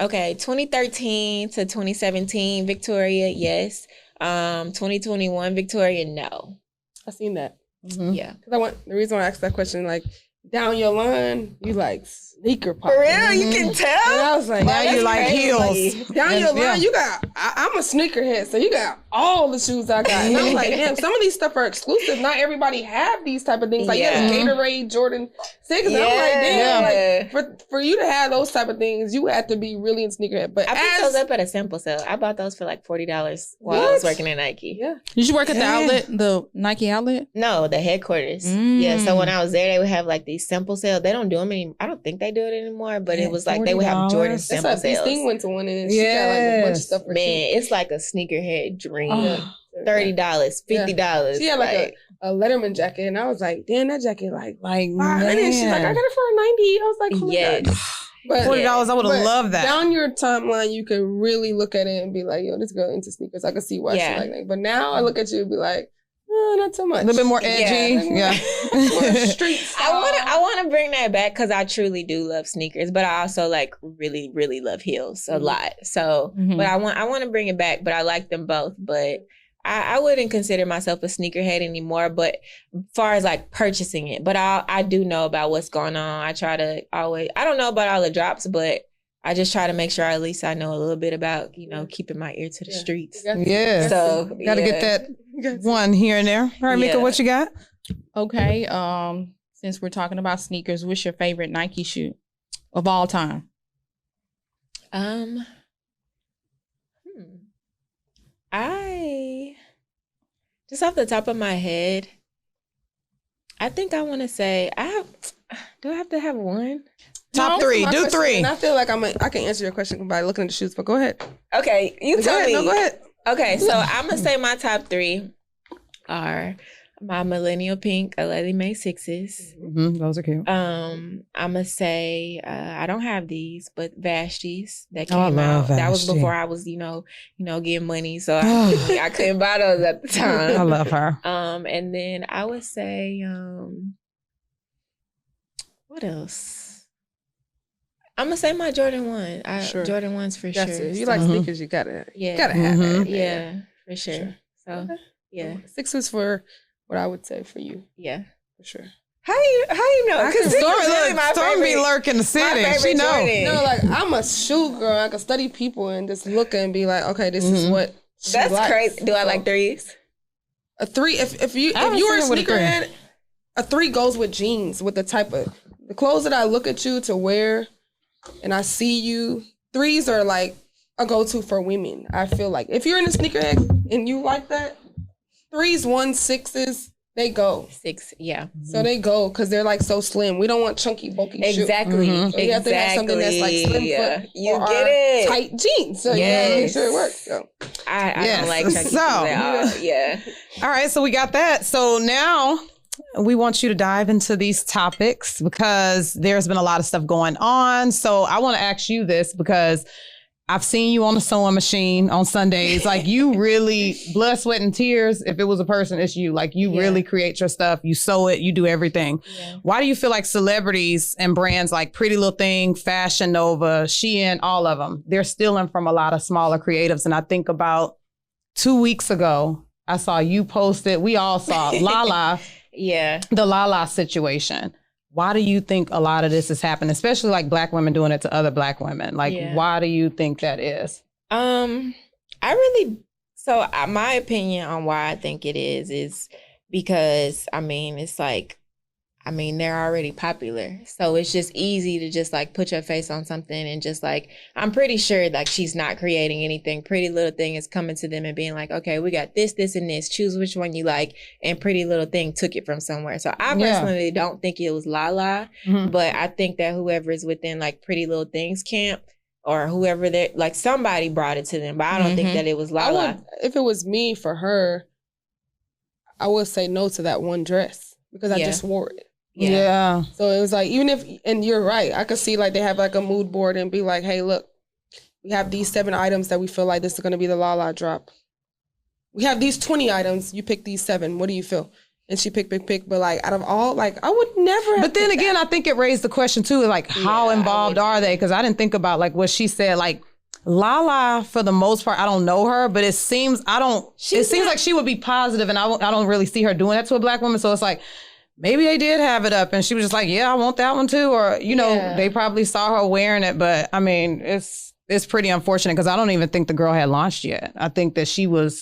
Okay. 2013 to 2017, Victoria, yes. 2021, Victoria, no. I seen that. Mm-hmm. Yeah. Because the reason why I asked that question, like, down your line, you like sneaker pop. For real? You can tell? And I was like, now you like heels. Down your line, you got, I'm a sneakerhead, so you got all the shoes I got. And I was like, damn, some of these stuff are exclusive. Not everybody have these type of things. Like, you have Gatorade, Jordan 6. And I'm like, damn, like, for you to have those type of things, you have to be really in sneakerhead. But I picked those up at a sample sale. I bought those for like $40 while I was working at Nike. Yeah. Did you work at the outlet, the Nike outlet? No, the headquarters. Yeah, so when I was there, they would have like these sample sales. They don't do them anymore. I don't think they do it anymore, but it was like they would have Jordan sample sales. Thing went to one and she got like a bunch of stuff for Man, it's like a sneakerhead dream. $30, $50. She had like a Letterman jacket, and I was like, damn, that jacket like man. And then she's like, I got it for $90. I was like, oh my God. But $40, I would have loved that. Down your timeline, you could really look at it and be like, yo, this girl into sneakers. I could see why she like that. But now I look at you and be like, not so much. A little bit more edgy. More street style. I want to bring that back because I truly do love sneakers, but I also like really, really love heels a lot. So, but I want to bring it back, but I like them both. But I wouldn't consider myself a sneakerhead anymore, but as far as like purchasing it, but I do know about what's going on. I try to always, I don't know about all the drops, but I just try to make sure at least I know a little bit about, you know, keeping my ear to the streets. Yeah. So gotta get that one here and there. All right, Mika, what you got? Okay. Since we're talking about sneakers, what's your favorite Nike shoe of all time? I just off the top of my head, I think I want to say do I have to have one? Top three. Do three. And I feel like I can answer your question by looking at the shoes, but go ahead. Okay, you tell me. No, go ahead. Okay, so I'm gonna say my top three are my millennial pink Lala May 6s. Those are cute. I'm gonna say I don't have these, but Vashties that came out. That was before I was, you know, getting money, so I couldn't buy those at the time. I love her. And then I would say, what else? I'm gonna say my Jordan 1. Jordan 1s for sure. If you like sneakers, you gotta have it. Yeah, for sure. So yeah, 6s for what I would say for you. Yeah, for sure. How you know? Because Storm be lurking the city. She know. No, like I'm a shoe girl. I can study people and just look and be like, okay, this is what. That's crazy. Do I like 3s? A 3. If you are a sneakerhead, a 3 goes with jeans, with the type of the clothes that I look at you to wear, and I see you. 3s are like a go-to for women. I feel like if you're in a sneakerhead and you like that, 3s, 1s, 6s, they go. 6, yeah. So they go because they're like so slim. We don't want chunky, bulky shoes. Exactly. So you have to have something that's like slim fit You for get our it. tight jeans. So you gotta make sure it works. So. I don't like chunky shoes at all. Yeah. All right, so we got that. So now we want you to dive into these topics because there's been a lot of stuff going on. So I want to ask you this because I've seen you on the sewing machine on Sundays. Like you really, blood, sweat, and tears. If it was a person, it's you. Like you really create your stuff. You sew it. You do everything. Yeah. Why do you feel like celebrities and brands like Pretty Little Thing, Fashion Nova, Shein, all of them, they're stealing from a lot of smaller creatives? And I think about 2 weeks ago, I saw you post it. We all saw Lala. The Lala situation. Why do you think a lot of this is happening, especially like Black women doing it to other Black women? Like, why do you think that is? My opinion on why I think it is because, I mean, it's like, they're already popular. So it's just easy to just like put your face on something and just like, I'm pretty sure like she's not creating anything. Pretty Little Thing is coming to them and being like, okay, we got this, this, and this. Choose which one you like. And Pretty Little Thing took it from somewhere. So I personally don't think it was Lala, but I think that whoever is within like Pretty Little Thing's camp or whoever they're like, somebody brought it to them, but I don't think that it was Lala. If it was me for her, I would say no to that one dress because I just wore it. Yeah. So it was like, even if, and you're right, I could see like they have like a mood board and be like, hey, look, we have these 7 items that we feel like this is going to be the Lala drop. We have these 20 items. You pick these 7. What do you feel? And she pick. But like out of all, like I would never. But then again, I think it raised the question too, like how involved are they? Because I didn't think about like what she said, like Lala, for the most part, I don't know her, but it seems like she would be positive, and I don't really see her doing that to a Black woman. So it's like, maybe they did have it up and she was just like, yeah, I want that one too. Or, they probably saw her wearing it. But I mean, it's pretty unfortunate because I don't even think the girl had launched yet. I think that she made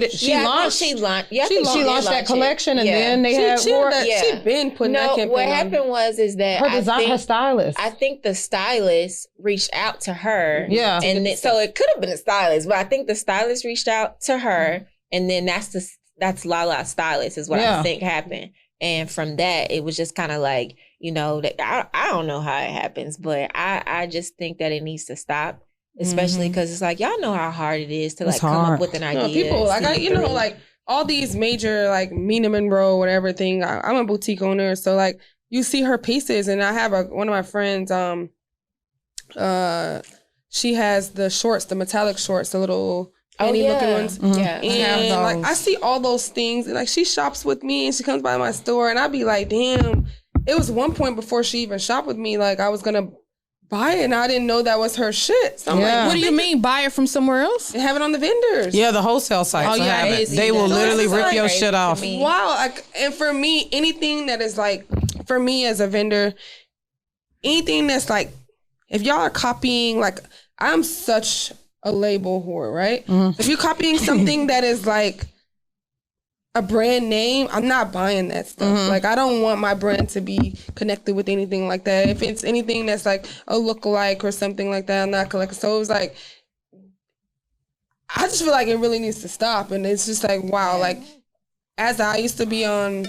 it. She launched that collection and then they had more. She'd been putting that campaign what happened was that her stylist. I think the stylist reached out to her. Yeah. And so it could have been a stylist, but I think the stylist reached out to her and then that's Lala's stylist is what I think happened. And from that, it was just kind of like, I don't know how it happens, but I just think that it needs to stop, especially because it's like, y'all know how hard it is to like come up with an idea. No, people, like, like all these major, like Mina Monroe, whatever thing, I'm a boutique owner. So like you see her pieces and I have one of my friends, she has the shorts, the metallic shorts, the little looking ones. Yeah. And like I see all those things and like she shops with me and she comes by my store and I'd be like, damn, it was one point before she even shopped with me, like I was gonna buy it and I didn't know that was her shit. So I'm like, what do you mean buy it from somewhere else? They have it on the vendors. Yeah, the wholesale sites. Oh yeah, they will literally rip your shit off. Wow. Like, and for me, anything that is like, for me as a vendor, anything that's like, if y'all are copying, like I'm such a label whore, right? If you're copying something that is like a brand name, I'm not buying that stuff. Like I don't want my brand to be connected with anything like that. If it's anything that's like a lookalike or something like that, I'm not collecting. So it was like, I just feel like it really needs to stop. And it's just like, wow, like as I used to be on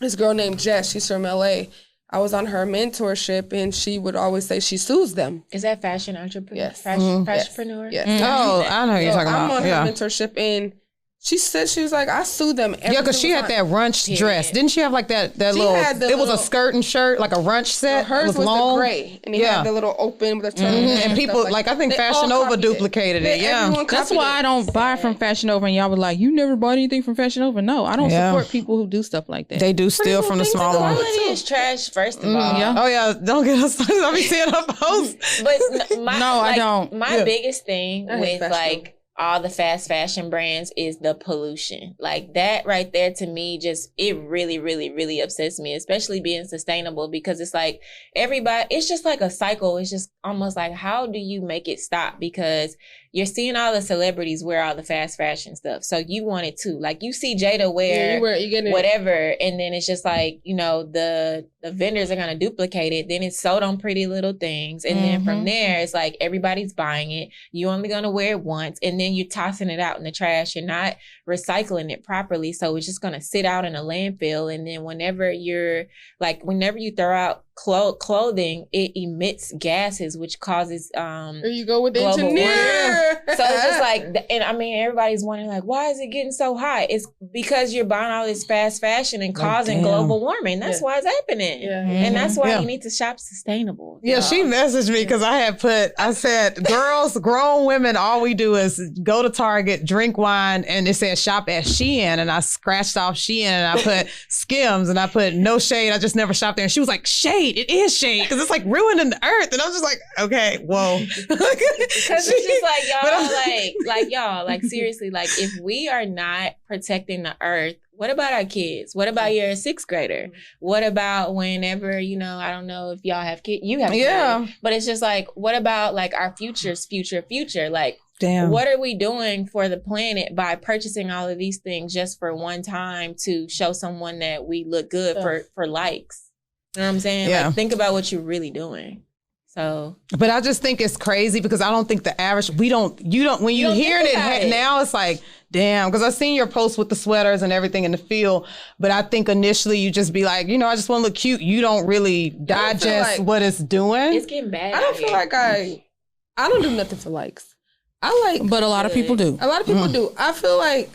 this girl named Jess, she's from LA. I was on her mentorship and she would always say she sues them. Is that fashion entrepreneur? Yes. Fashionpreneur? Yes. Oh, I know who you're talking about. I'm on her mentorship and she said, she was like, I sue them every Yeah, because she had that runch dress. Didn't she have like that little, it was a skirt and shirt, like a runch set? So hers was long. the gray. And it had the little open with a turn. And people, like I think Fashion Nova duplicated it. Yeah. That's why I don't buy from Fashion Nova. And y'all were like, you never bought anything from Fashion Nova? No, I don't support people who do stuff like that. They do steal from the smaller ones. Quality is trash, first of all. Oh yeah, don't get us started. I'll be seeing her posts. But I don't. My biggest thing with like all the fast fashion brands is the pollution. Like that right there to me, just, it really, really, really upsets me, especially being sustainable, because it's like everybody, it's just like a cycle. It's just almost like, how do you make it stop? Because you're seeing all the celebrities wear all the fast fashion stuff. So you want it too. Like you see Jada wear whatever. And then it's just like, you know, the vendors are going to duplicate it. Then it's sold on Pretty Little Things. And then from there, it's like everybody's buying it. You're only going to wear it once. And then you're tossing it out in the trash. You're not recycling it properly. So it's just going to sit out in a landfill. And then whenever you throw out clothing, it emits gases, which causes there you go with the engineer. So it's just like, and I mean, everybody's wondering like, why is it getting so hot? It's because you're buying all this fast fashion and causing global warming. That's why it's happening. And that's why you need to shop sustainable. Yeah, she messaged me because I said, girls, grown women, all we do is go to Target, drink wine, and it said shop at Shein, and I scratched off Shein and I put Skims and I put no shade. I just never shopped there. And she was like, shade. It is shade because it's like ruining the earth. And I'm just like, okay, whoa. Because it's just like, y'all, like seriously, like if we are not protecting the earth, what about our kids? What about your sixth grader? What about whenever, you know, I don't know if y'all have kids, you have kids, but it's just like, what about like our future? Like, damn. What are we doing for the planet by purchasing all of these things just for one time to show someone that we look good for likes? You know what I'm saying? Yeah. Like, think about what you're really doing. So, but I just think it's crazy because I don't think the average, when you hearing it now, it's like, damn, because I've seen your posts with the sweaters and everything in the field, but I think initially you just be like, you know, I just want to look cute. You don't really digest what it's doing. It's getting bad. I don't feel like I don't do nothing for likes. But a lot of people do. A lot of people do. I feel like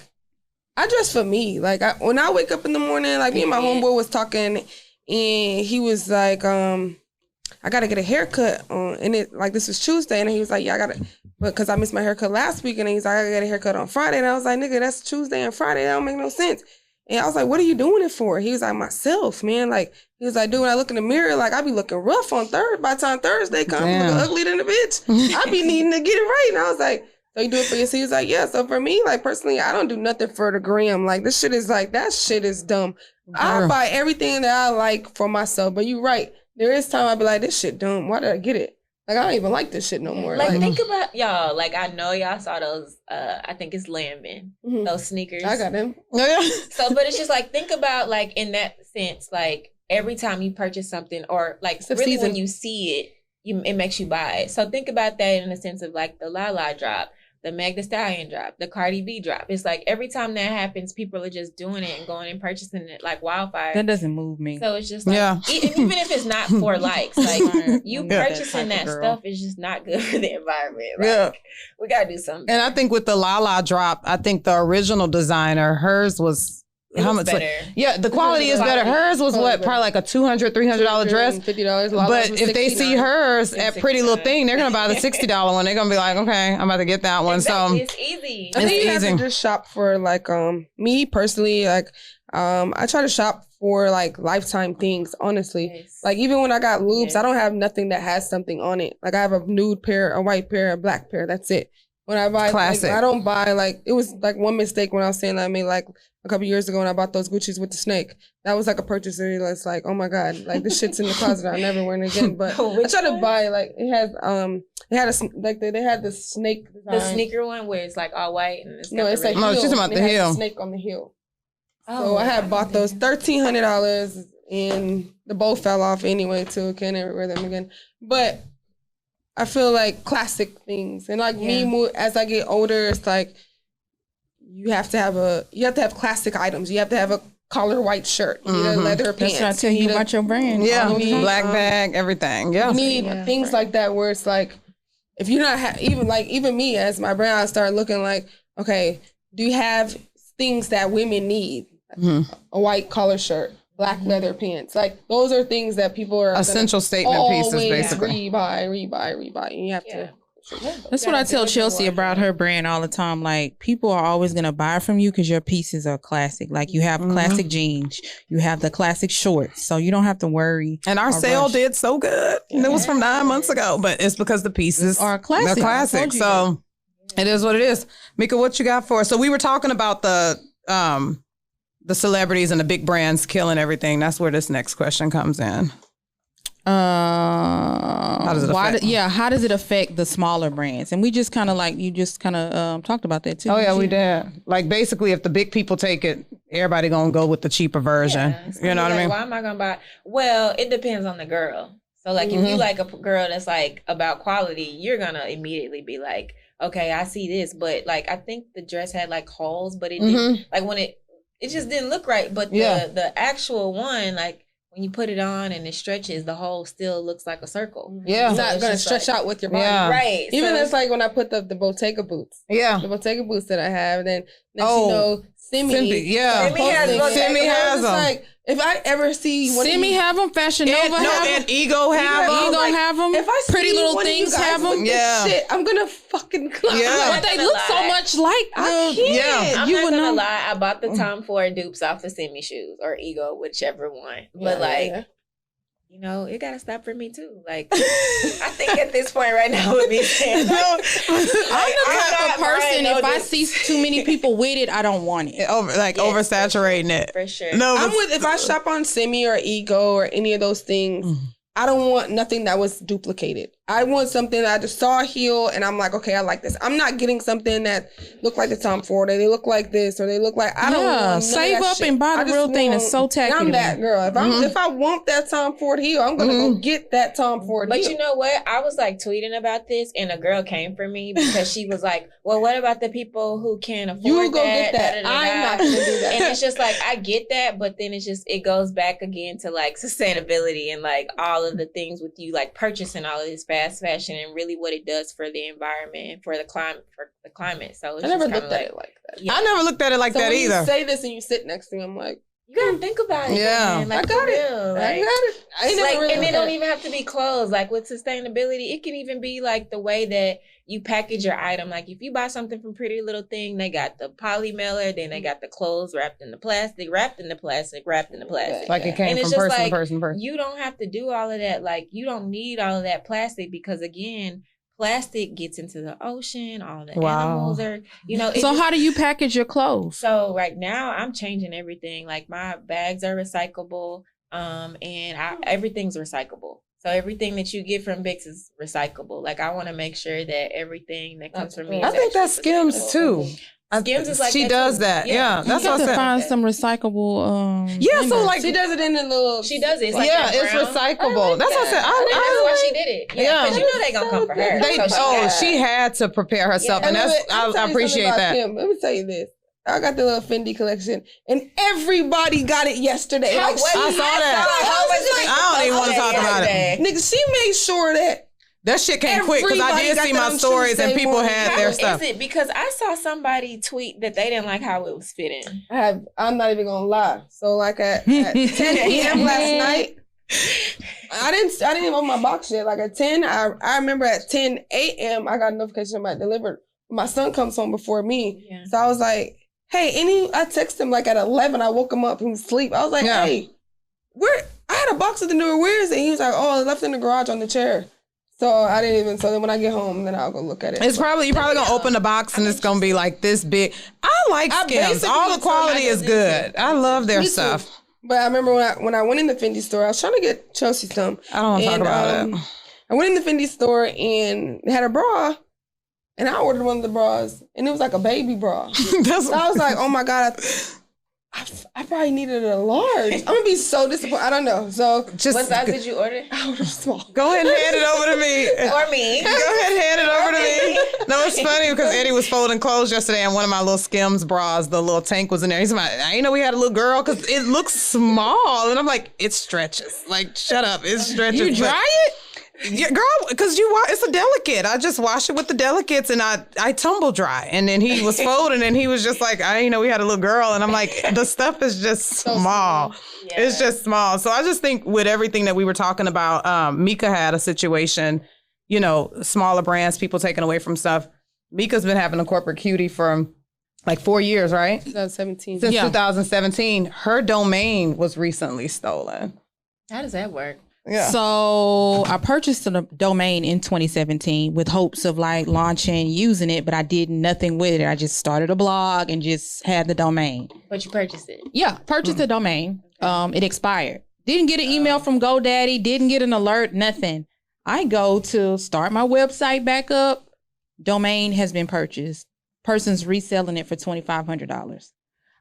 I dress for me. Like when I wake up in the morning, like me and my homeboy was talking, and he was like, I gotta get a haircut on, and it like this was Tuesday, and he was like, yeah, I gotta, because I missed my haircut last week, and he's like, I gotta get a haircut on Friday, and I was like, nigga, that's Tuesday and Friday, that don't make no sense. And I was like, what are you doing it for? He was like, myself, man. Like, he was like, dude, when I look in the mirror, like, I be looking rough on by the time Thursday comes, looking ugly than a bitch. I be needing to get it right. And I was like, so you do it for yourself? He was like, yeah. So for me, like, personally, I don't do nothing for the gram. Like, this shit is like, that shit is dumb. I buy everything that I like for myself. But you're right. There is time I be like, this shit dumb. Why did I get it? Like, I don't even like this shit no more. Like think about y'all. Like, I know y'all saw those, I think it's Landman, those sneakers. I got them. So, but it's just like, think about, like, in that sense, like, every time you purchase something or, like, really when you see it, it makes you buy it. So think about that in the sense of, like, the Lala drop, the Meg Thee Stallion drop, the Cardi B drop. It's like every time that happens, people are just doing it and going and purchasing it like wildfire. That doesn't move me. So it's just like, even if it's not for likes, like you purchasing that stuff is just not good for the environment. Like, we gotta do something. And I think with the Lala drop, I think the original designer, hers was how much better. The quality is better. Hers was probably like a $200, $300 dress. $50. But if they see hers at Pretty Little Thing, they're gonna buy the $60 one. They're gonna be like, okay, I'm about to get that one. Exactly. So it's easy. I think you have to just shop for like me personally, like I try to shop for like lifetime things, honestly. Yes. Like even when I got loops, I don't have nothing that has something on it. Like I have a nude pair, a white pair, a black pair. That's it. When I buy, like, I don't buy, like, it was like one mistake when I was saying that I made like a couple years ago when I bought those Gucci's with the snake. That was like a purchase that's like, oh my God, like this shit's in the closet. I'll never wear it again. But I try to buy, like, they had the snake design. The sneaker one where it's like all white and it's no, it's like no, she's talking about the heel. The snake on the heel. So I had bought those $1,300 and the bow fell off anyway too. Can't ever wear them again. But I feel like classic things, and like me, as I get older, it's like you have to have classic items. You have to have a collar white shirt. You need a leather pants. That's what I tell you about your brand. Yeah, black bag, everything. Yeah, you need things like that where it's like, if you're not even me as my brand, I start looking like, okay, do you have things that women need? A white collar shirt. Black leather pants. Like, those are things that people are essential statement pieces, basically. Rebuy. And you have to. That's what I tell Chelsea about her brand all the time. Like, people are always going to buy from you because your pieces are classic. Like, you have classic jeans. You have the classic shorts. So you don't have to worry. And our sale did so good. And it was from 9 months ago. But it's because the pieces are classic. They're classic. So it is what it is. Mika, what you got for us? So we were talking about the celebrities and the big brands killing everything. That's where this next question comes in. How does it affect? How does it affect the smaller brands? And we just kind of talked about that too. Oh yeah, we did. Like basically, if the big people take it, everybody gonna go with the cheaper version. Yeah, you know what I mean? Why am I gonna buy? Well, it depends on the girl. So like, if you like a girl that's like about quality, you're gonna immediately be like, okay, I see this. But like, I think the dress had like holes, but it didn't, like when it just didn't look right. But the actual one, like, when you put it on and it stretches, the hole still looks like a circle. Yeah. It's not going to stretch out with your body. Yeah. Right. Even it's like when I put the Bottega boots. Yeah. The Bottega boots that I have. Then next you know, Simi. Yeah. Simi has them. Like, if I ever see one Simi have them, Fashion Nova have them, and Ego have them. Ego have them. If I see Pretty Little one Things of you guys have them. with this shit, I'm gonna fucking clap. Yeah. But they look so much like I can't. Yeah. I'm not gonna lie, I bought the Tom Ford dupes off the Simi shoes or Ego, whichever one. But you know, it gotta stop for me too. Like, I think at this point right now would be saying, I'm the type of person, if I see too many people with it, I don't want it. Oversaturating it. For sure. No, I'm with, if I shop on Simi or Ego or any of those things, I don't want nothing that was duplicated. I want something that I just saw a heel and I'm like, okay, I like this. I'm not getting something that look like the Tom Ford or they look like this or they look like, I don't want save up and buy the real thing that's so tacky. I'm that girl. If I want that Tom Ford heel, I'm going to go get that Tom Ford heel. But you know what? I was like tweeting about this and a girl came for me because she was like, well, what about the people who can't afford you go that? get that. I'm not going to do that. And it's just like, I get that, but then it goes back again to like sustainability and like all of the things with you like purchasing all of this fast fashion and really what it does for the environment and for the climate. So it's I never looked at it like that. I never looked at it like that either. You say this and you sit next to me, I'm like, you gotta think about it. Yeah, man. Like, I got it. Real. Like, I got it. I ain't never really and it don't even have to be clothes. Like with sustainability, it can even be like the way that you package your item. Like if you buy something from Pretty Little Thing, they got the poly mailer, then they got the clothes wrapped in the plastic, wrapped in the plastic. Like it came from person to person. You don't have to do all of that. Like you don't need all of that plastic because again, plastic gets into the ocean, all the animals are, you know. So how do you package your clothes? So right now I'm changing everything. Like my bags are recyclable, and everything's recyclable. So everything that you get from Vixx is recyclable. Like I want to make sure that everything that comes from me is I think that's Skims too. Skims is like she does that. Yeah, that's what I said. Find some recyclable. So like she does it in the little. She does it. It's like it's recyclable. That's what I said. That's why she did it. Yeah, because you know they gonna come for her. She had to prepare herself, and that's I appreciate that. Let me tell you this. I got the little Fendi collection, and everybody got it yesterday. I saw that. I don't even want to talk about it. Nigga, she made sure that shit came quick because I did see my stories and people had their stuff. Is it because I saw somebody tweet that they didn't like how it was fitting? I'm not even gonna lie. So like at 10 p.m. last night, I didn't even open my box yet. Like at 10, I remember at 10 a.m. I got a notification about delivered. My son comes home before me, so I was like, "Hey, I texted him like at 11. I woke him up from sleep. I was like, "Hey, I had a box of the newer. Where is it?" He was like, "Oh, I left it in the garage on the chair." So I didn't even. So then when I get home, then I'll go look at it. You're probably gonna open the box and it's gonna be like this big. I like Skims. All the quality is good. I love their stuff. But I remember when I went in the Fendi store, I was trying to get Chelsea some. I don't want to talk about it. I went in the Fendi store and they had a bra, and I ordered one of the bras, and it was like a baby bra. So I was like, oh my God, I probably needed a large. I'm gonna be so disappointed. I don't know. So what size did you order? I ordered small. Go ahead and hand it over to me. Or me. Go ahead and hand it over to me. No, it's funny because Eddie was folding clothes yesterday and one of my little Skims bras, the little tank was in there. He's like, I didn't know we had a little girl because it looks small. And I'm like, it stretches. Like, shut up. It stretches. You dry it? Yeah, girl, because it's a delicate. I just wash it with the delicates and I tumble dry. And then he was folding and he was just like, I didn't know we had a little girl. And I'm like, the stuff is just small. Yeah. It's just small. So I just think with everything that we were talking about, Mika had a situation, you know, smaller brands, people taking away from stuff. Mika's been having a corporate cutie for like 4 years, right? 2017. Since 2017. Her domain was recently stolen. How does that work? Yeah. So I purchased a domain in 2017 with hopes of like launching, using it, but I did nothing with it. I just started a blog and just had the domain. But you purchased it? Yeah, purchased the domain. It expired. Didn't get an email from GoDaddy. Didn't get an alert. Nothing. I go to start my website back up. Domain has been purchased. Person's reselling it for $2,500.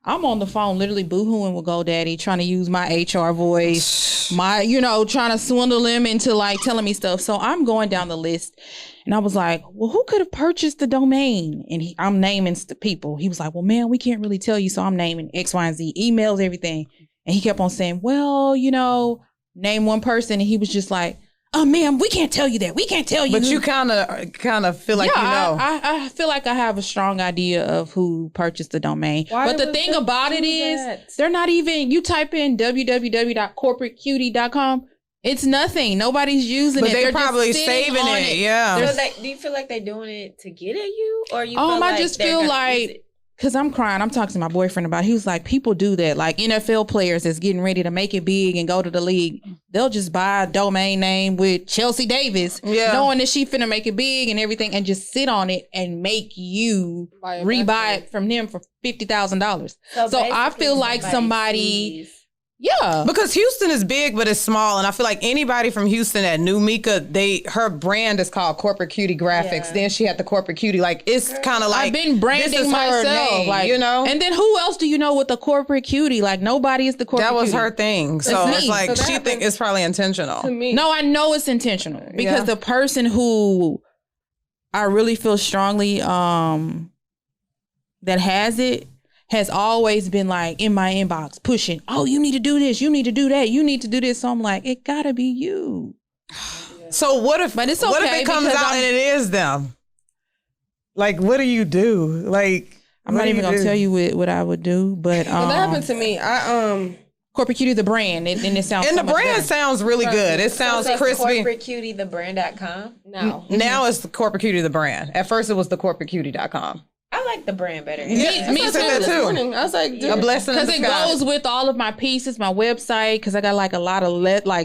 I'm on the phone literally boohooing with GoDaddy, trying to use my HR voice, trying to swindle him into like telling me stuff. So I'm going down the list and I was like, well, who could have purchased the domain? And I'm naming people. He was like, well, man, we can't really tell you. So I'm naming X, Y, and Z, emails, everything. And he kept on saying, well, name one person. And he was just like, oh, ma'am, we can't tell you that. We can't tell you. But you kind of feel like I feel like I have a strong idea of who purchased the domain. But the thing about it is, they're not even, you type in www.corporatecutie.com, it's nothing. Nobody's using it. But they're probably saving it. Yeah. So do you feel like they're doing it to get at you? Or you I just feel like, because I'm crying. I'm talking to my boyfriend about it. He was like, people do that. Like NFL players that's getting ready to make it big and go to the league. They'll just buy a domain name with Chelsea Davis, knowing that she finna make it big and everything, and just sit on it and make you rebuy it from them for $50,000. So I feel like somebody... Yeah. Because Houston is big, but it's small. And I feel like anybody from Houston that knew Mika, her brand is called Corporate Cutie Graphics. Yeah. Then she had the Corporate Cutie. Like, it's kind of like, I've been branding myself. Name, like, And then who else do you know with the Corporate Cutie? Like, nobody is the Corporate Cutie. That was her thing. So it's like, she think it's probably intentional. To me. No, I know it's intentional. Because the person who I really feel strongly that has it, has always been like in my inbox pushing, oh, you need to do this, you need to do that, you need to do this. So I'm like, it gotta be you. So what if it's okay, what if it comes out and it is them? Like, what do you do? Like, I'm not even gonna tell you what I would do, but that happened to me. Corporate Cutie the brand, and it sounds and so the brand sounds really good. It sounds crispy. CorporateCutie.com now. Now it's the Corporate Cutie the brand. At first it was the CorporateCutie.com. I like the brand better. Me too. I was like, a blessing because it goes with all of my pieces, my website, because I got like a lot of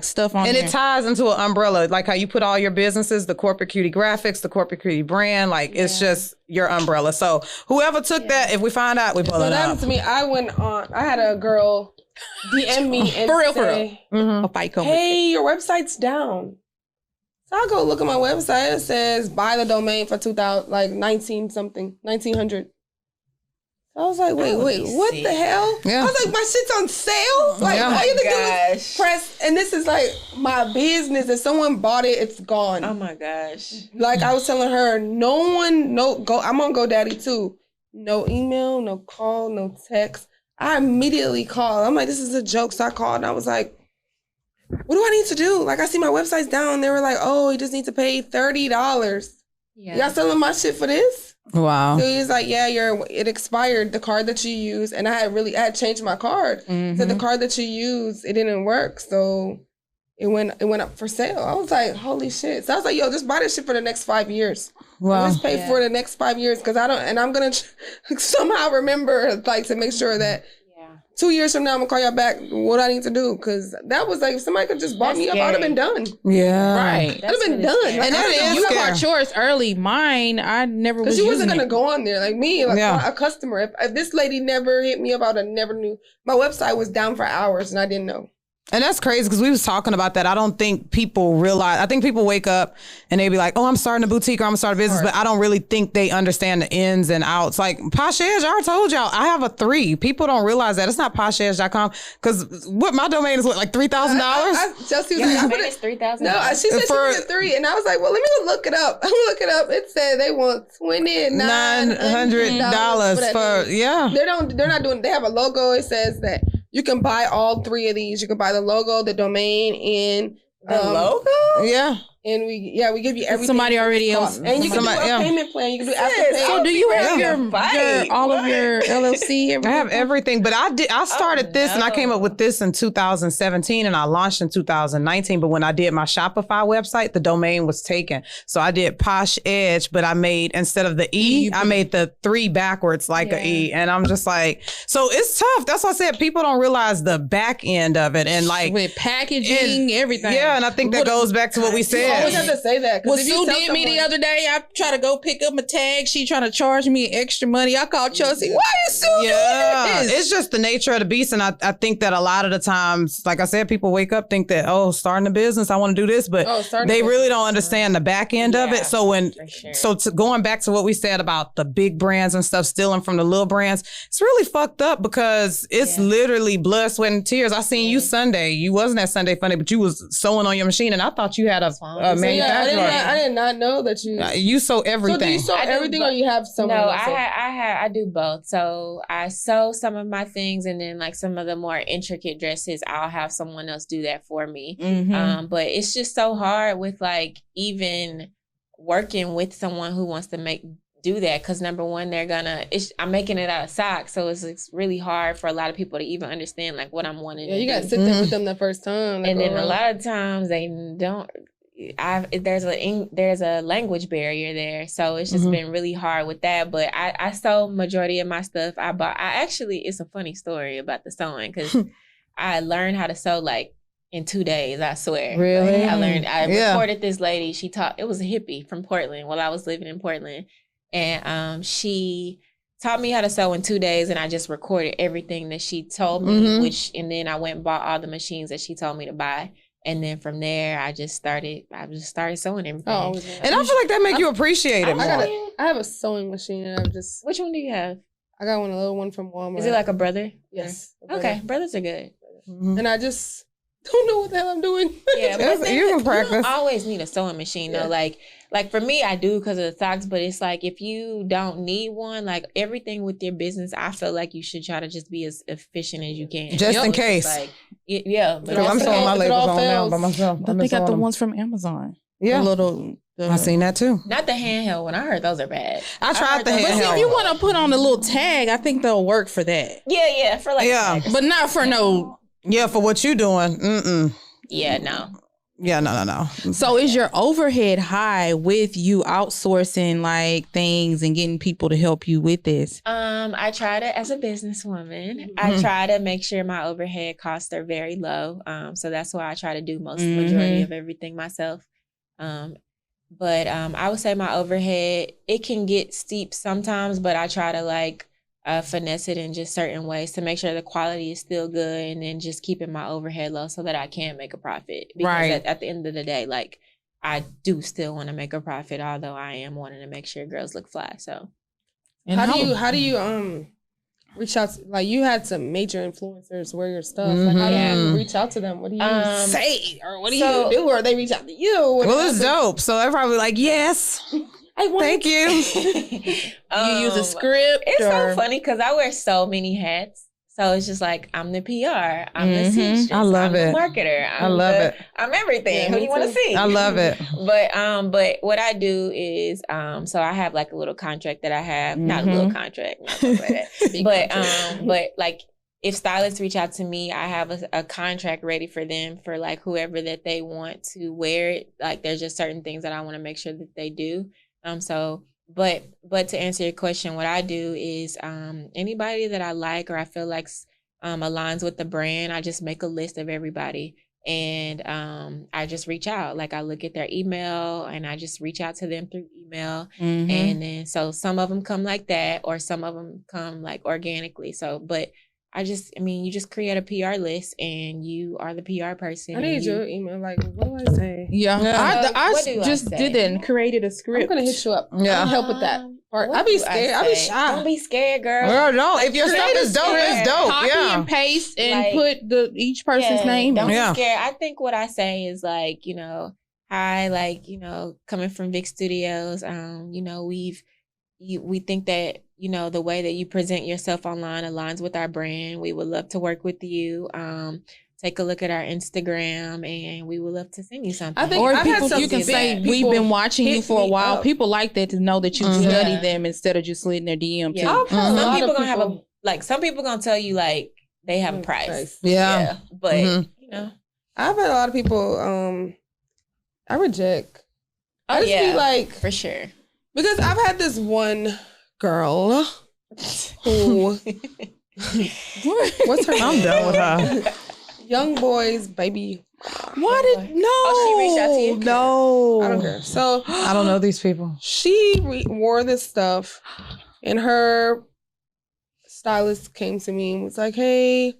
stuff on and there. it ties into an umbrella, like how you put all your businesses, the Corporate Cutie Graphics, the Corporate Cutie brand, like it's just your umbrella. So whoever took that, if we find out, we pull it that up. happened to me. I had a girl DM me and say, a fight coming. Hey, your website's down. So I go look at my website. It says buy the domain for 1900. I was like, wait, what the hell? Yeah. I was like, my shit's on sale? Like, all you have to do is press, and this is like my business. If someone bought it, it's gone. Oh my gosh. Like I was telling her, I'm on GoDaddy too. No email, no call, no text. I immediately called. I'm like, this is a joke. So I called and I was like, what do I need to do? Like, I see my website's down. They were like, oh, you just need to pay $30. Yeah. Y'all selling my shit for this? Wow. So he's like, yeah, it expired, the card that you used. And I had changed my card. So the card that you used, it didn't work. So it went up for sale. I was like, holy shit. So I was like, yo, just buy this shit for the next 5 years. Wow. Just pay for the next 5 years. Cause I'm going to somehow remember like to make sure that 2 years from now, I'm gonna call y'all back. What I need to do? Because that was like, if somebody could just bought me up, I'd have been done. Yeah, right. I'd have been done. And that is you caught yours early. Mine, I never was. Because she wasn't gonna go on there like me, like a customer. If this lady never hit me up, I would have never knew. My website was down for hours, and I didn't know. And that's crazy because we was talking about that. I don't think people realize. I think people wake up and they be like, oh, I'm starting a boutique or I'm starting a business. But I don't really think they understand the ins and outs. Like Posh Edge, I already told y'all, I have a 3. People don't realize that. It's not poshedge.com because what my domain is like $3,000? Chelsea was like, it's $3,000. No, she said she wanted 3. And I was like, well, let me look it up. It said they want $2,900 for, They're not doing, they have a logo. It says that you can buy all 3 of these. You can buy the logo, the domain, and the logo. Yeah, and we give you everything. Somebody already else, and you can do a payment plan. You can do after. So do you have all of your LLC? Everything? I have everything, but I started this and I came up with this in 2017 and I launched in 2019. But when I did my Shopify website, the domain was taken. So I did Posh Edge, but I made, instead of the E, I made the 3 backwards like a E. And I'm just like, so it's tough. That's why I said people don't realize the back end of it and like with packaging, everything. Yeah, and I think that goes back to what we said. always have to say that. What Sue did me the other day, I try to go pick up my tag. She trying to charge me extra money. I called Chelsea. Why is Sue doing this? It's just the nature of the beast. And I think that a lot of the times, like I said, people wake up, think that, starting a business, I want to do this. But they really don't understand the back end of it. So going back to what we said about the big brands and stuff stealing from the little brands, it's really fucked up because it's literally blood, sweat, and tears. I seen you Sunday. You wasn't at Sunday Funday, but you was sewing on your machine, and I thought you had a manufacturer. I did not know that you. You sew everything. So do you sew everything, or you have someone? No, I do both. So I sew some of my things, and then like some of the more intricate dresses, I'll have someone else do that for me. Mm-hmm. But it's just so hard with like even working with someone who wants to do that, because number one, I'm making it out of socks, so it's really hard for a lot of people to even understand like what I'm wanting. You gotta sit there with them the first time, and then a lot of times they don't. There's a language barrier there, so it's just been really hard with that. But I sew majority of my stuff. It's a funny story about the sewing, because I learned how to sew like in 2 days, I swear. Really? I recorded this lady. It was a hippie from Portland while I was living in Portland. And she taught me how to sew in 2 days, and I just recorded everything that she told me, and then I went and bought all the machines that she told me to buy. And then from there, I just started sewing everything. And I feel like that make you appreciate it more. I have a sewing machine, and Which one do you have? I got a little one from Walmart. Is it like a brother? Yes. Okay, brothers are good. And I just don't know what the hell I'm doing. Yeah, but you can practice. You don't always need a sewing machine though. Like for me, I do because of the socks. But it's like if you don't need one, like everything with your business, I feel like you should try to just be as efficient as you can, just in case. But I'm sewing my labels on now by myself. They got the ones from Amazon. Yeah, I seen that too. Not the handheld one. I heard those are bad. I tried the handheld. But see, if you want to put on a little tag, I think they'll work for that. Yeah, for like but not for no. Yeah, for what you doing. Yeah, no. Yeah, no. So is your overhead high with you outsourcing like things and getting people to help you with this? I try to, as a businesswoman, I try to make sure my overhead costs are very low. So that's why I try to do majority of everything myself. But I would say my overhead, it can get steep sometimes, but I try to finesse it in just certain ways to make sure the quality is still good, and then just keeping my overhead low so that I can make a profit. Because at the end of the day, I do still want to make a profit, although I am wanting to make sure girls look fly. So, and how do you reach out to, you had some major influencers wear your stuff. How do you reach out to them? What do you say, or what do you do, or they reach out to you? Well, it's dope. So they're probably like, yes. Thank you. You use a script. It's so funny because I wear so many hats. So it's just like, I'm the PR, I'm the seamstress, I love I'm the marketer, I'm everything. Yeah, Who do you want to see? I love it. But what I do is, so I have a little contract that I have, not a little contract, but if stylists reach out to me, I have a contract ready for them for whoever that they want to wear it. There's just certain things that I want to make sure that they do. But to answer your question, what I do is anybody that I like or I feel like aligns with the brand, I just make a list of everybody, and I just reach out. I look at their email and I just reach out to them through email, and then so some of them come like that, or some of them come organically. So, but you just create a PR list and you are the PR person. I need your email. What do I say? Yeah. I just did that and created a script. I'm going to hit you up. Yeah. I'll help with that part. I'll be scared. I'll be shy. Don't be scared, girl. Well, no. If your stuff is dope, it's dope. Copy and paste and put each person's name. Don't be scared. I think what I say is hi, coming from Vixx Studios, we think that, the way that you present yourself online aligns with our brand. We would love to work with you. Take a look at our Instagram and we would love to send you something. I think or people, you can say, we've been watching you for a while. People like that to know that you study them instead of just slitting their DM too. Some people gonna have some people gonna tell you they have a price. Yeah. But I've had a lot of people I reject. I just be for sure. Because I've had this one girl who what's her name? I'm done with her. young boy's baby. What did no? Oh, she reached out to you? No, I don't care. So I don't know these people. She wore this stuff, and her stylist came to me and was like, "Hey,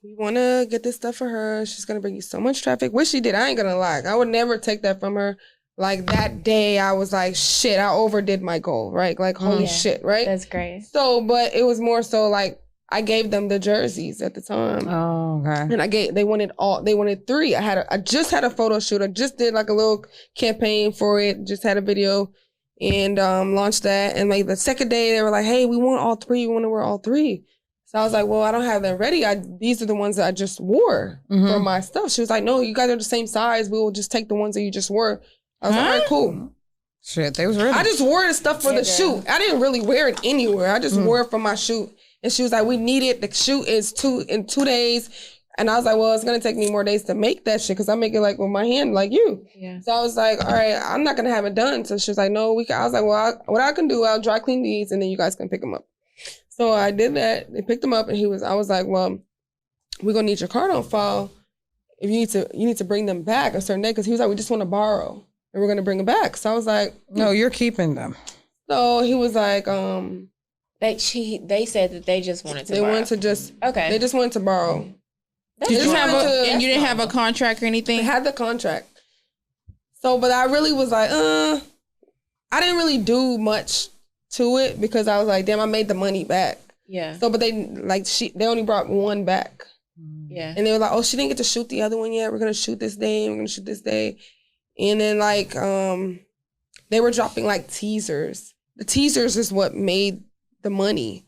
we want to get this stuff for her. She's gonna bring you so much traffic." Which she did. I ain't gonna lie. I would never take that from her. Like that day, I was like, "Shit, I overdid my goal." Right? Like holy shit. Right? That's great. So, but it was more so like. I gave them the jerseys at the time. Oh, okay. And they wanted 3. I just had a photo shoot. I just did like a little campaign for it. Just had a video and launched that. And like the second day they were like, "Hey, we want all 3. We want to wear all 3." So I was like, "Well, I don't have them ready. These are the ones that I just wore for my stuff." She was like, "No, you guys are the same size. We will just take the ones that you just wore." I was like, "All right, cool." Shit, they was ready. I just wore the stuff for the shoot. I didn't really wear it anywhere. I just wore it for my shoot. And she was like, "We need it. The shoot is in 2 days." And I was like, "Well, it's going to take me more days to make that shit because I make it like with my hand like you." Yeah. So I was like, "All right, I'm not going to have it done." So she was like, "No, we can." I was like, "Well, what I can do, I'll dry clean these and then you guys can pick them up." So I did that. They picked them up and I was like, "Well, we're going to need your card on file. If you need to bring them back a certain day." Because he was like, "We just want to borrow and we're going to bring them back." So I was like, "No, you're keeping them." So he was like, They said that they just wanted to borrow. They just wanted to borrow. Did you and you didn't have a contract or anything? They had the contract. So, but I really was like, I didn't really do much to it because I was like, damn, I made the money back. Yeah. So, but they only brought one back. Yeah. And they were like, "Oh, she didn't get to shoot the other one yet. We're going to shoot this day. We're going to shoot this day." And then like, they were dropping like teasers. The teasers is what made the money.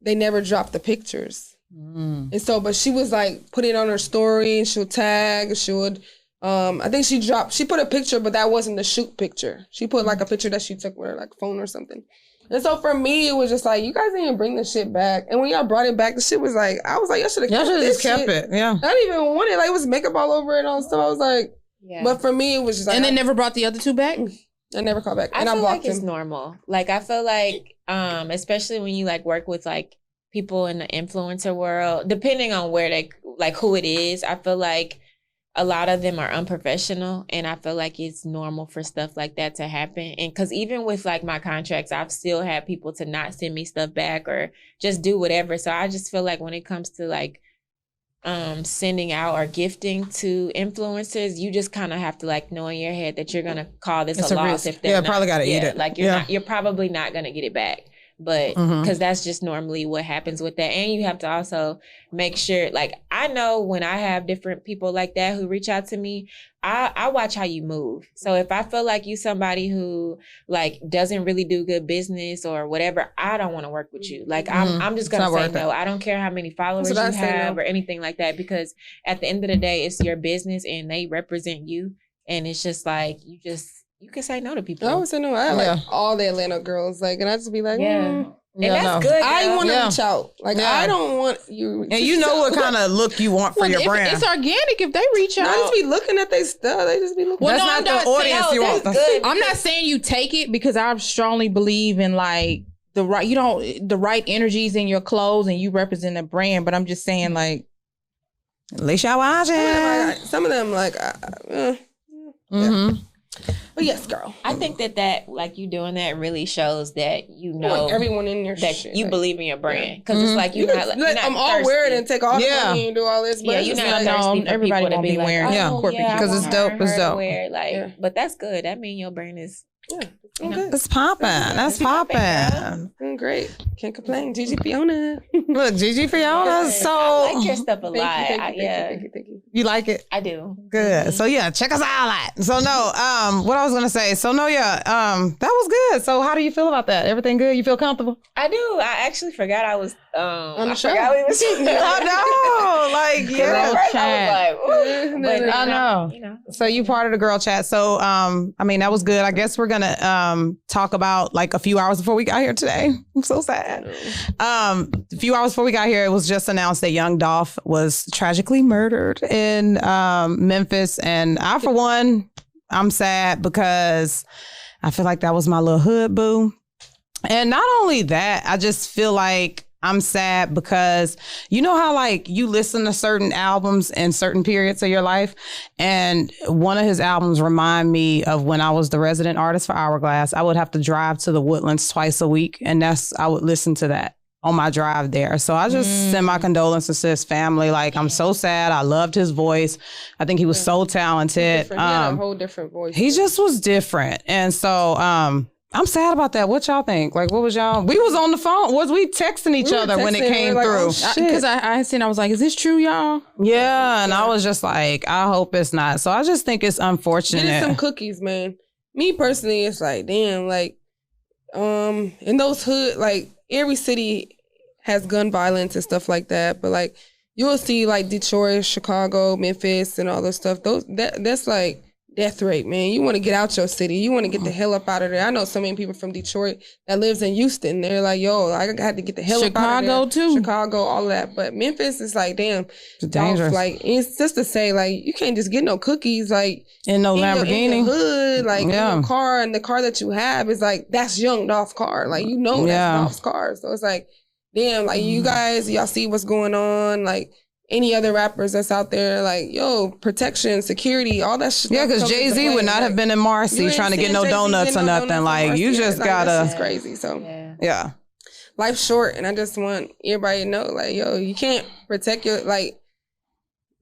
They never dropped the pictures. And so, but she was like, put it on her story and she'll tag, I think she put a picture, but that wasn't the shoot picture. She put like a picture that she took with her like phone or something. And so for me, it was just like, you guys didn't bring the shit back. And when y'all brought it back, the shit was like, I was like, y'all should have just kept it. Yeah. I didn't even want it. Like it was makeup all over it and all stuff. I was like, but for me, it was just like. And they never brought the other 2 back? I never called back. I feel like it's normal. Like I feel like, especially when you like work with like people in the influencer world, depending on where they like who it is, I feel like a lot of them are unprofessional, and I feel like it's normal for stuff like that to happen. And because even with like my contracts, I've still had people to not send me stuff back or just do whatever. So I just feel like when it comes to like sending out or gifting to influencers, you just kind of have to like know in your head that you're gonna call this a loss if they're probably gotta eat it. Like you're probably not gonna get it back. But because that's just normally what happens with that. And you have to also make sure, like, I know when I have different people like that who reach out to me, I watch how you move. So if I feel like you somebody who like doesn't really do good business or whatever, I don't want to work with you. Like I'm just gonna say no. I don't care how many followers you have or anything like that, because at the end of the day, it's your business and they represent you. And it's just like you can say no to people. I always say no. I have like all the Atlanta girls, like, and I just be like, And that's good. I want to reach out. Like, I don't want you. And you know what kind of look you want for your brand. It's organic if they reach out. I just be looking at their stuff. They just be looking. Well, that's not the audience you want. I'm not saying you take it, because I strongly believe in like the right energies in your clothes and you represent a brand. But I'm just saying, like, at least y'all watching. Some of them like, But yes, girl. I think that like you doing that really shows that you know like everyone in your that shit, you like, believe in your brand, because it's like you're not I'm all wearing it and take all the money and do all this. But you're not thirsty for everybody people to be wearing. Like, because it's dope. It's dope. But that's good. That means your brand is. It's popping. That's popping. Doing great. Can't complain. Gigi Fiona. Look, Gigi Fiona. So I like your stuff a lot. Thank you. You like it? I do. Good. So yeah, check us out at. So no, what I was gonna say. So no, that was good. So how do you feel about that? Everything good? You feel comfortable? I do. I actually forgot I was on the show. I forgot we was shooting. I know. Like girl chat. I know. You know. So you part of the girl chat. So I mean, that was good. I guess we're gonna talk about like a few hours before we got here today. I'm so sad. A few hours before we got here, it was just announced that young Dolph was tragically murdered in Memphis. And I, for one, I'm sad because I feel like that was my little hood boo. And not only that, I just feel like I'm sad because you know how like you listen to certain albums in certain periods of your life, and one of his albums remind me of when I was the resident artist for Hourglass. I would have to drive to the Woodlands twice a week, and I would listen to that on my drive there. So I just send my condolences to his family. Like, I'm so sad. I loved his voice. I think he was so talented. He had a whole different voice. He just was different. And so I'm sad about that. What y'all think? Like, what was y'all? We was on the phone. Was we texting each other when it came through? Because I seen, I was like, is this true, y'all? Yeah. And I was just like, I hope it's not. So I just think it's unfortunate. Get some cookies, man. Me personally, it's like, damn, like, in those hood, like, every city has gun violence and stuff like that. But, like, you'll see, like, Detroit, Chicago, Memphis, and all this stuff. That's like death rate, man. You want to get out your city. You want to get the hell up out of there. I know so many people from Detroit that lives in Houston. They're like, yo, I had to get the hell up out of there. Chicago, too. Chicago, all of that. But Memphis is like, damn. It's dangerous. Like, it's just to say, like, you can't just get no cookies, like, in no Lamborghini. In your hood, like, in your car, and the car that you have is like, that's Young Dolph's car. Like, you know that's Dolph's car. So it's like, damn, like, you guys, y'all see what's going on, like, any other rappers that's out there, like, yo, protection, security, all that shit. Yeah, because Jay-Z would not have been in Marcy trying to get no donuts or nothing. Like, you just gotta. That's crazy. So, yeah. Life's short, and I just want everybody to know, like, yo, you can't protect your, like,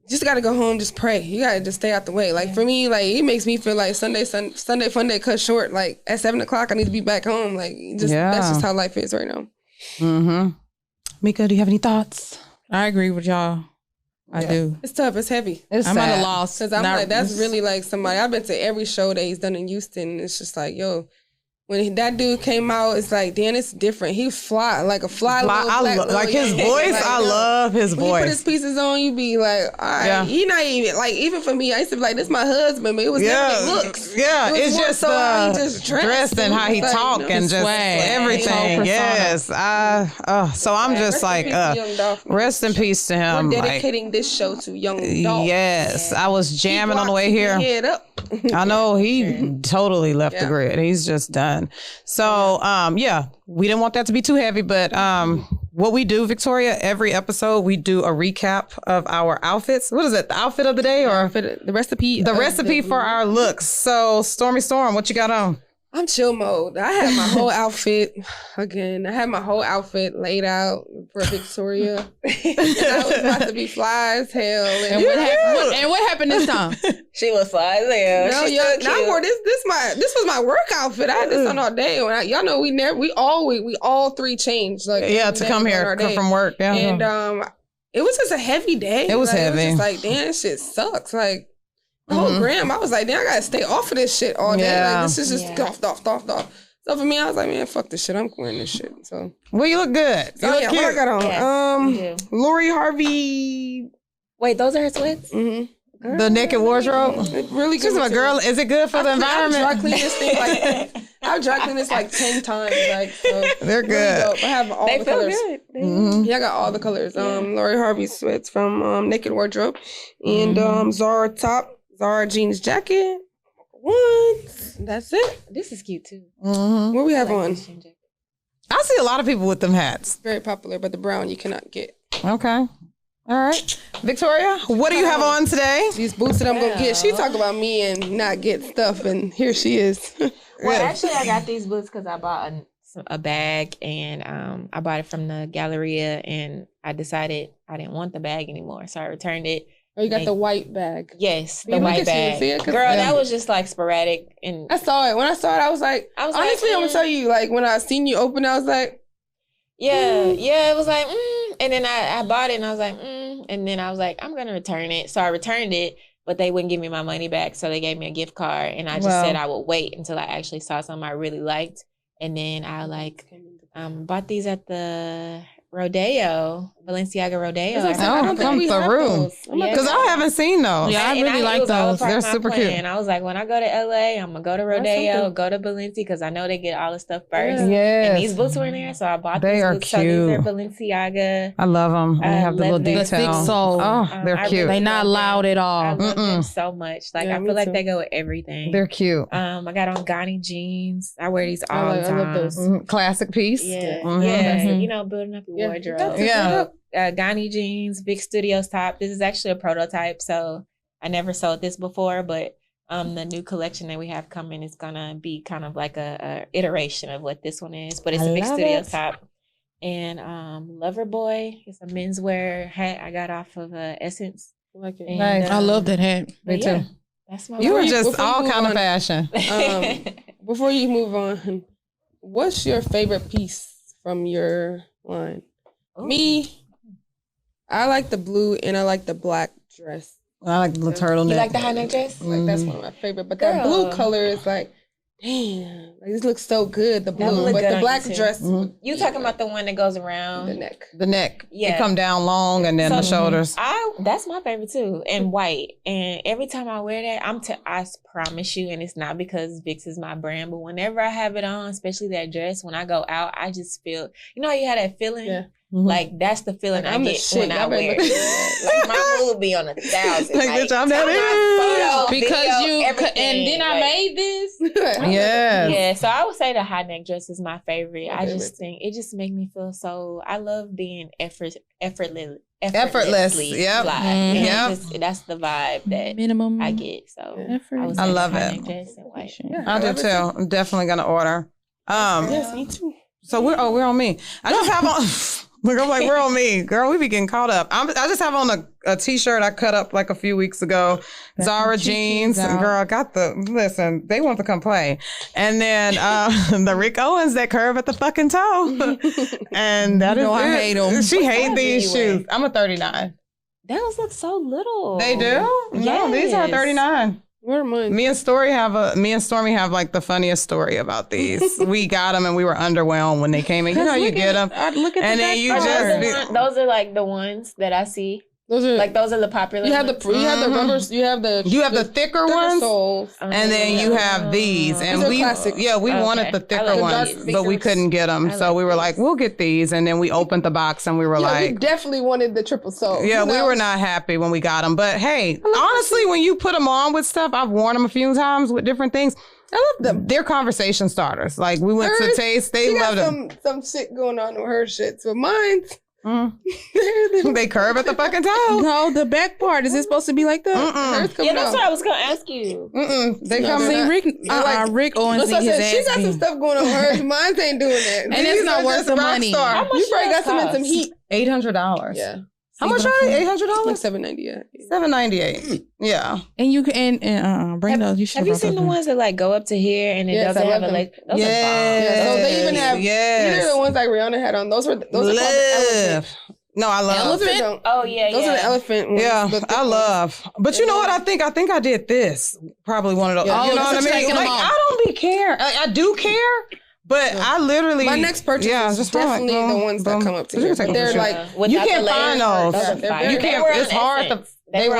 just gotta go home, just pray. You gotta just stay out the way. Like, for me, like, it makes me feel like Sunday fun day cut short. Like, at 7:00, I need to be back home. Like, that's just how life is right now. Mm-hmm. Mika, do you have any thoughts? I agree with y'all. I do. It's tough. It's heavy. I'm at a loss. Because I'm like, that's really like somebody. I've been to every show that he's done in Houston. It's just like, yo, when that dude came out, it's like, damn, it's different. He was fly, like a fly. Like his voice. Like, I love his voice. When he put his pieces on, you be like, all right. He not even, like, even for me, I used to be like, this my husband, but it was never the looks. Yeah, it's just how he just dressed and how he like, talk and just everything. Yes. So I'm just like, rest in peace to him. We're dedicating this show to Young Dolph. Yes. I was jamming on the way here. Head up. I know he totally left the grid. He's just done. So, we didn't want that to be too heavy, but what we do, Victoria, every episode, we do a recap of our outfits. What is it? The outfit of the day or the recipe? The recipe for our looks. So, Stormy Storm, what you got on? I'm chill mode. I had my whole outfit, laid out for Victoria. And I was about to be fly as hell. And what happened this time? She was fly as hell. No, I wore this. This was my work outfit. I had this on all day. Y'all know we all three changed. Like, to come here from work. Yeah. And it was just a heavy day. It was heavy. It was just like, damn, shit sucks. Like, the whole gram, I was like, damn, I gotta stay off of this shit all day. Like, this is just off. So for me, I was like, man, fuck this shit. I'm wearing this shit. So, well, you look good. You look cute. What I got on? Yes, Lori Harvey. Wait, those are her sweats? Mm-hmm. The naked wardrobe. Really good. She's my girl. Is it good for the environment? I've dry cleaned this thing I've dry cleaned this like 10 times. Like, so they're good. Really I have all the colors. Good. Mm-hmm. Yeah, I got all the colors. Lori Harvey sweats from Naked Wardrobe, and Zara top. Zara jeans jacket. That's it. This is cute too. Mm-hmm. What we have on? I see a lot of people with them hats. Very popular, but the brown you cannot get. Okay. All right. Victoria, what do you have on today? These boots that I'm going to get. She talk about me and not get stuff, and here she is. Well, actually, I got these boots because I bought a bag, and I bought it from the Galleria, and I decided I didn't want the bag anymore, so I returned it. Oh, you got the white bag. Yes, the white bag. Girl, that was just like sporadic. And I saw it. When I saw it, I was like, honestly, I'm going to tell you, like, when I seen you open, I was like, it was like, and then I bought it, and I was like, and then I was like, I'm going to return it. So I returned it, but they wouldn't give me my money back, so they gave me a gift card, and I just said I would wait until I actually saw something I really liked, and then I bought these at the Rodeo, Balenciaga Rodeo. Come through. Because I haven't seen those. Yeah, I really like those. They're super cute. And I was like, when I go to LA, I'm going to go to Rodeo, go to Balenciaga, because I know they get all the stuff first. Yes. And these boots were in there, so I bought these boots. Cute. So these are Balenciaga. I love them. They have the little details. The thick sole. Oh, they're cute. They're not loud at all. I love them so much. Like, I feel like they go with everything. They're cute. I got on Ghani jeans. I wear these all the time. I love those. Classic piece. Yeah. Yeah. You know, building up your wardrobe. Ghani jeans, Vixx Studios top. This is actually a prototype, so I never sold this before, but the new collection that we have coming is gonna be kind of like a iteration of what this one is, but it's a Vixx Studios top. And Loverboy, it's a menswear hat I got off of Essence. Like it. And, nice. I love that hat. Me too. That's my. You were just all kind of fashion. Before you move on, what's your favorite piece from your line? Ooh. Me, I like the blue and I like the black dress. I like the turtleneck. You like the high neck dress? Like that's one of my favorite. But that blue color is like, damn, like this looks so good. The blue, but the black dress. You talking about the one that goes around the neck? The neck. Yeah, it come down long and then the shoulders. That's my favorite too, and white. And every time I wear that, I promise you, and it's not because Vixx is my brand, but whenever I have it on, especially that dress, when I go out, I just feel, you know, how you had that feeling. Yeah. Like that's the feeling I get when I wear it. Like my mood be on 1,000. Like bitch, I'm that is because you and then I made this. Yeah. So I would say the high neck dress is my favorite. I just think it just make me feel so. I love being effortlessly. Yep. That's the vibe that minimum I get. So I love it. Dress and white. I do too. I'm definitely gonna order. Yes, me too. So we're on me. I just have on. Look, I'm like, we're on me. Girl, we be getting caught up. I just have on a t-shirt I cut up like a few weeks ago. Zara jeans. Girl, listen, they want to come play. And then the Rick Owens that curve at the fucking toe. And that is it. I hate them. She hates these shoes. I'm a 39. Those look so little. They do? Yes. No, these are 39. Where am I? Me and Stormy have like the funniest story about these. We got them and we were underwhelmed when they came in. You know, you get them. Look at and then you just. Those are like the ones that I see. Those are the popular. You have the rubbers. You have the thicker ones, soles, and then you have these. And we wanted the thicker ones, but we couldn't get them. So we were like, we'll get these. And then we opened the box and we were like, we definitely wanted the triple sole. Yeah, we were not happy when we got them. But hey, honestly, when you put them on with stuff, I've worn them a few times with different things. I love them. They're conversation starters. Like we went to Taste, they loved them. Some shit going on with her shit. So mine's. They curve at the fucking toe. No, the back part, is it supposed to be like that? Yeah, that's what I was gonna ask you. They come in. Rick Owens in his ass. She got some stuff going on with hers. Mine ain't doing that. And it's not worth the money. You probably got some in some heat. $800. Yeah. How much are they? $800? Like $798. $798. Yeah. And you can bring those. You should. Have you seen the ones that like go up to here and it doesn't have a leg? Those are bomb. Yeah. So they even have either the ones like Rihanna had on. Those are called the elephant. No, I love elephant. Oh yeah, those are the elephant ones. Yeah, I love. But you know what? I think I did this. Probably one of those. Yeah. You know what I mean? Like I don't be care. I do care. But I literally... My next purchase is definitely the ones that come up to you. But they're like... You can't find those. You can't... It's hard to... They were?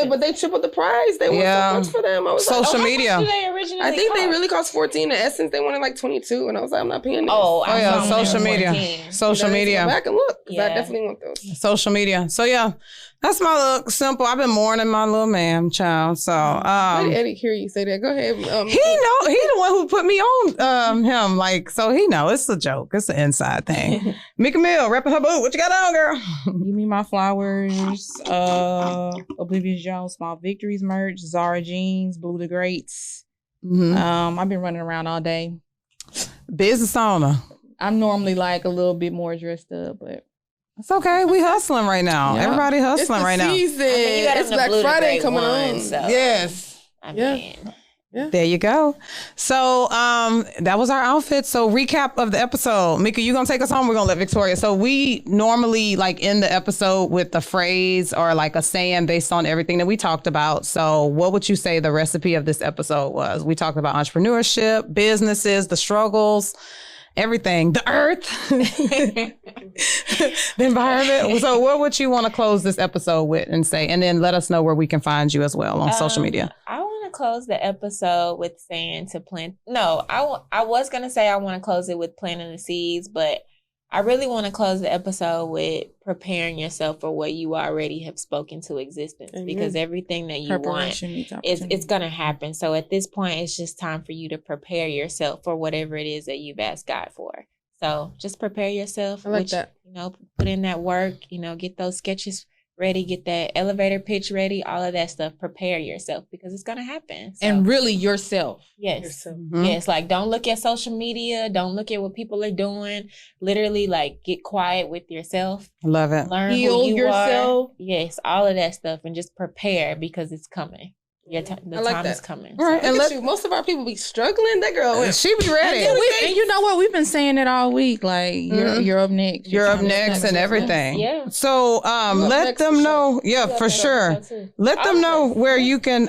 But they tripled the price. They want so much for them. I was social media. How much did they originally I think cost? they really cost 14. The Essence, they wanted like 22. And I was like, I'm not paying this. Oh yeah, social media. Social media. Go back and look. Yeah. I definitely want those. Social media. So yeah, that's my look. Simple. I've been mourning my little man, child. So why did Eddie hear you say that? Go ahead. He the one who put me on him. Like, so he know it's a joke. It's an inside thing. Mika Mill, repping her boot. What you got on, girl? Give me my flowers. Oblivious Jones, Small Victories merch, Zara jeans, Blue the Greats. I've been running around all day. Business owner. I'm normally like a little bit more dressed up, but it's okay. We hustling right now. Yeah. Everybody hustling right now. Season. It's Black Friday coming on. So. Yes. I mean. Yeah. There you go. So that was our outfit. So recap of the episode. Mika, you gonna take us home? We're gonna let Victoria. So we normally like end the episode with a phrase or like a saying based on everything that we talked about. So what would you say the recipe of this episode was? We talked about entrepreneurship, businesses, the struggles, everything, the earth, the environment. So what would you want to close this episode with and say? And then let us know where we can find you as well on social media. I want to close the episode with saying to plant. No, I was going to say I want to close it with planting the seeds, but I really want to close the episode with preparing yourself for what you already have spoken to existence. Mm-hmm. Because everything that you want, it's going to happen. So at this point, it's just time for you to prepare yourself for whatever it is that you've asked God for. So just prepare yourself. I like that. You know, put in that work, you know, get those sketches ready, get that elevator pitch ready, all of that stuff. Prepare yourself because it's going to happen. So, and really yourself. Yes. Yes. Like, don't look at social media. Don't look at what people are doing. Literally, like, get quiet with yourself. Love it. Learn Heal who you yourself. are. Yes. All of that stuff. And just prepare because it's coming. The time is coming. All right. And most of our people be struggling. That girl, she be ready. And you know what? We've been saying it all week. Like, you're up next. You're up next and everything. Yeah. So let them know. Yeah, for sure. Let them know where you can,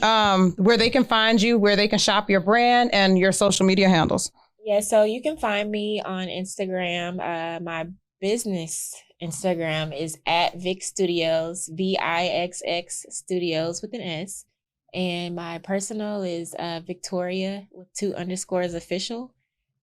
where they can find you, where they can shop your brand and your social media handles. Yeah. So you can find me on Instagram. My business Instagram is at Vixx Studios, VIXX Studios with an S. And my personal is Victoria with 2 underscores official.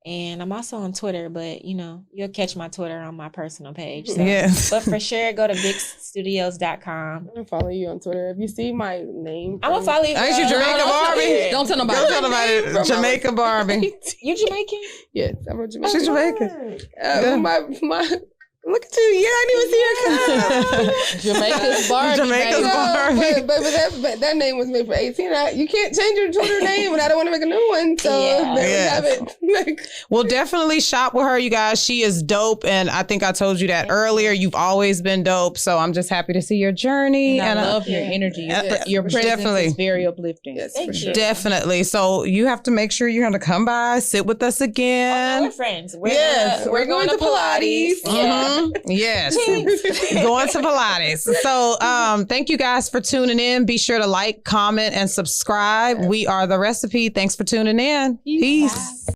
And I'm also on Twitter, but you know, you'll catch my Twitter on my personal page. So. Yes. But for sure, go to VixxStudios.com. I'm gonna follow you on Twitter. If you see my name, I'm gonna follow you. Ain't you Jamaica Barbie? Don't tell nobody. Don't tell nobody. Jamaica Barbie. You Jamaican? Yes, I'm a Jamaican. She's Jamaican. My look at you. Yeah, I didn't even see her come. Jamaica's Barbie. Jamaica's Barbie. But that name was made for 18. You can't change your Twitter name, and I don't want to make a new one. So there we have it. Well, definitely shop with her, you guys. She is dope, and I think I told you that earlier. You've always been dope, so I'm just happy to see your journey. And I love your energy. Your presence is very uplifting. Yes, Thank for you. sure. Definitely. So you have to make sure you're going to come by, sit with us again. We're friends. We're going to Pilates. Yeah. Yes. Going to Pilates. So thank you guys for tuning in. Be sure to like, comment, and subscribe. We are The Recipe. Thanks for tuning in. Peace.